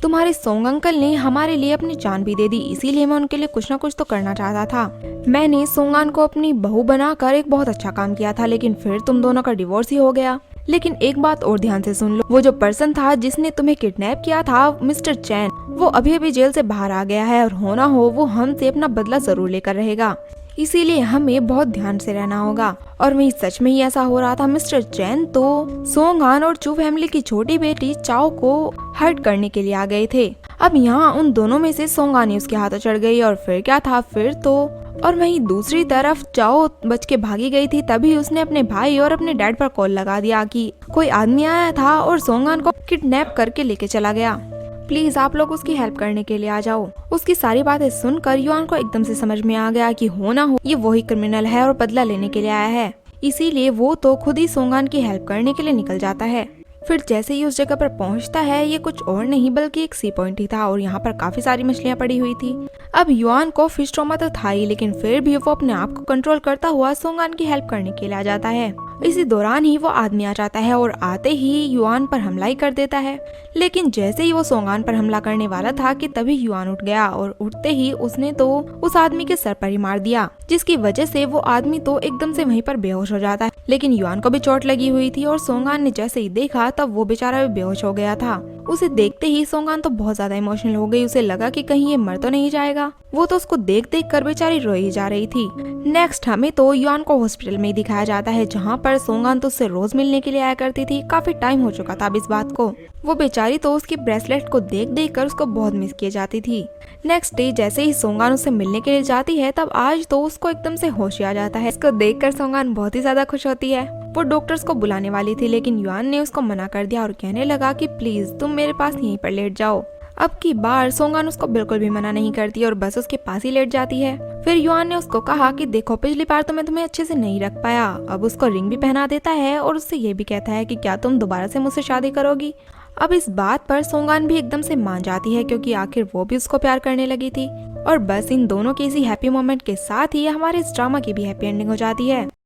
तुम्हारे सोंग अंकल ने हमारे लिए अपनी जान भी दे दी, इसीलिए मैं उनके लिए कुछ ना कुछ तो करना चाहता था। मैंने सोंगान को अपनी बहू बनाकर एक बहुत अच्छा काम किया था, लेकिन फिर तुम दोनों का डिवोर्स ही हो गया। लेकिन एक बात और ध्यान से सुन लो, वो जो पर्सन था जिसने तुम्हें किडनैप किया था मिस्टर चैन, वो अभी अभी जेल से बाहर आ गया है और होना हो वो हमसे अपना बदला जरूर लेकर रहेगा, इसीलिए हमें बहुत ध्यान से रहना होगा। और वही सच में ही ऐसा हो रहा था। मिस्टर चैन तो सोंगान और चू फैमिली की छोटी बेटी चाओ को हर्ट करने के लिए आ गए थे। अब यहाँ उन दोनों में से सोंगान ही उसके हाथों चढ़ गई और फिर क्या था फिर तो। और वहीं दूसरी तरफ चाओ बच के भागी गई थी, तभी उसने अपने भाई और अपने डैड पर कॉल लगा दिया कि कोई आदमी आया था और सोंगान को किडनैप करके लेके चला गया, प्लीज आप लोग उसकी हेल्प करने के लिए आ जाओ। उसकी सारी बातें सुनकर युआन को एकदम से समझ में आ गया कि हो ना हो ये वही क्रिमिनल है और बदला लेने के लिए आया है, इसीलिए वो तो खुद ही सोंगान की हेल्प करने के लिए निकल जाता है। फिर जैसे ही उस जगह पर पहुंचता है ये कुछ और नहीं बल्कि एक सी पॉइंट ही था और यहाँ पर काफी सारी मछलियाँ पड़ी हुई थी। अब युआन को फिश ट्रॉमा तो था ही, लेकिन फिर भी वो अपने आप को कंट्रोल करता हुआ सोंगान की हेल्प करने के लिए आ जाता है। इसी दौरान ही वो आदमी आ जाता है और आते ही युआन पर हमला ही कर देता है। लेकिन जैसे ही वो सोंगान पर हमला करने वाला था कि तभी युआन उठ गया और उठते ही उसने तो उस आदमी के सर पर ही मार दिया, जिसकी वजह से वो आदमी तो एकदम से वहीं पर बेहोश हो जाता है। लेकिन युआन को भी चोट लगी हुई थी और सोंगान ने जैसे ही देखा तब वो बेचारा भी बेहोश हो गया था। उसे देखते ही सोंगान तो बहुत ज्यादा इमोशनल हो गई, उसे लगा कि कहीं ये मर तो नहीं जाएगा। वो तो उसको देख देख कर बेचारी रोई ही जा रही थी। नेक्स्ट हमें तो युआन को हॉस्पिटल में ही दिखाया जाता है, जहाँ पर सोंगान तो उससे रोज मिलने के लिए आया करती थी। काफी टाइम हो चुका था अब इस बात को। वो बेचारी तो उसकी ब्रेसलेट को देख देख कर उसको बहुत मिस किए जाती थी। नेक्स्ट डे जैसे ही सोंगान उससे मिलने के लिए जाती है तब आज तो उसको एकदम से होश आ जाता है। इसको देखकर सोंगान बहुत ही ज्यादा खुश होती है। वो डॉक्टर्स को बुलाने वाली थी, लेकिन युआन ने उसको मना कर दिया और कहने लगा कि प्लीज तुम मेरे पास यहीं पर लेट जाओ। अब की बार सोंगान उसको बिल्कुल भी मना नहीं करती और बस उसके पास ही लेट जाती है। फिर युआन ने उसको कहा कि देखो पिछली बार तो मैं तुम्हें अच्छे से नहीं रख पाया। अब उसको रिंग भी पहना देता है और उससे ये भी कहता है कि क्या तुम दोबारा से मुझसे शादी करोगी। अब इस बात पर सोंगान भी एकदम से मान जाती है क्योंकि आखिर वो भी उसको प्यार करने लगी थी। और बस इन दोनों के इसी हैप्पी मोमेंट के साथ ही हमारे इस ड्रामा की भी हैप्पी एंडिंग हो जाती है।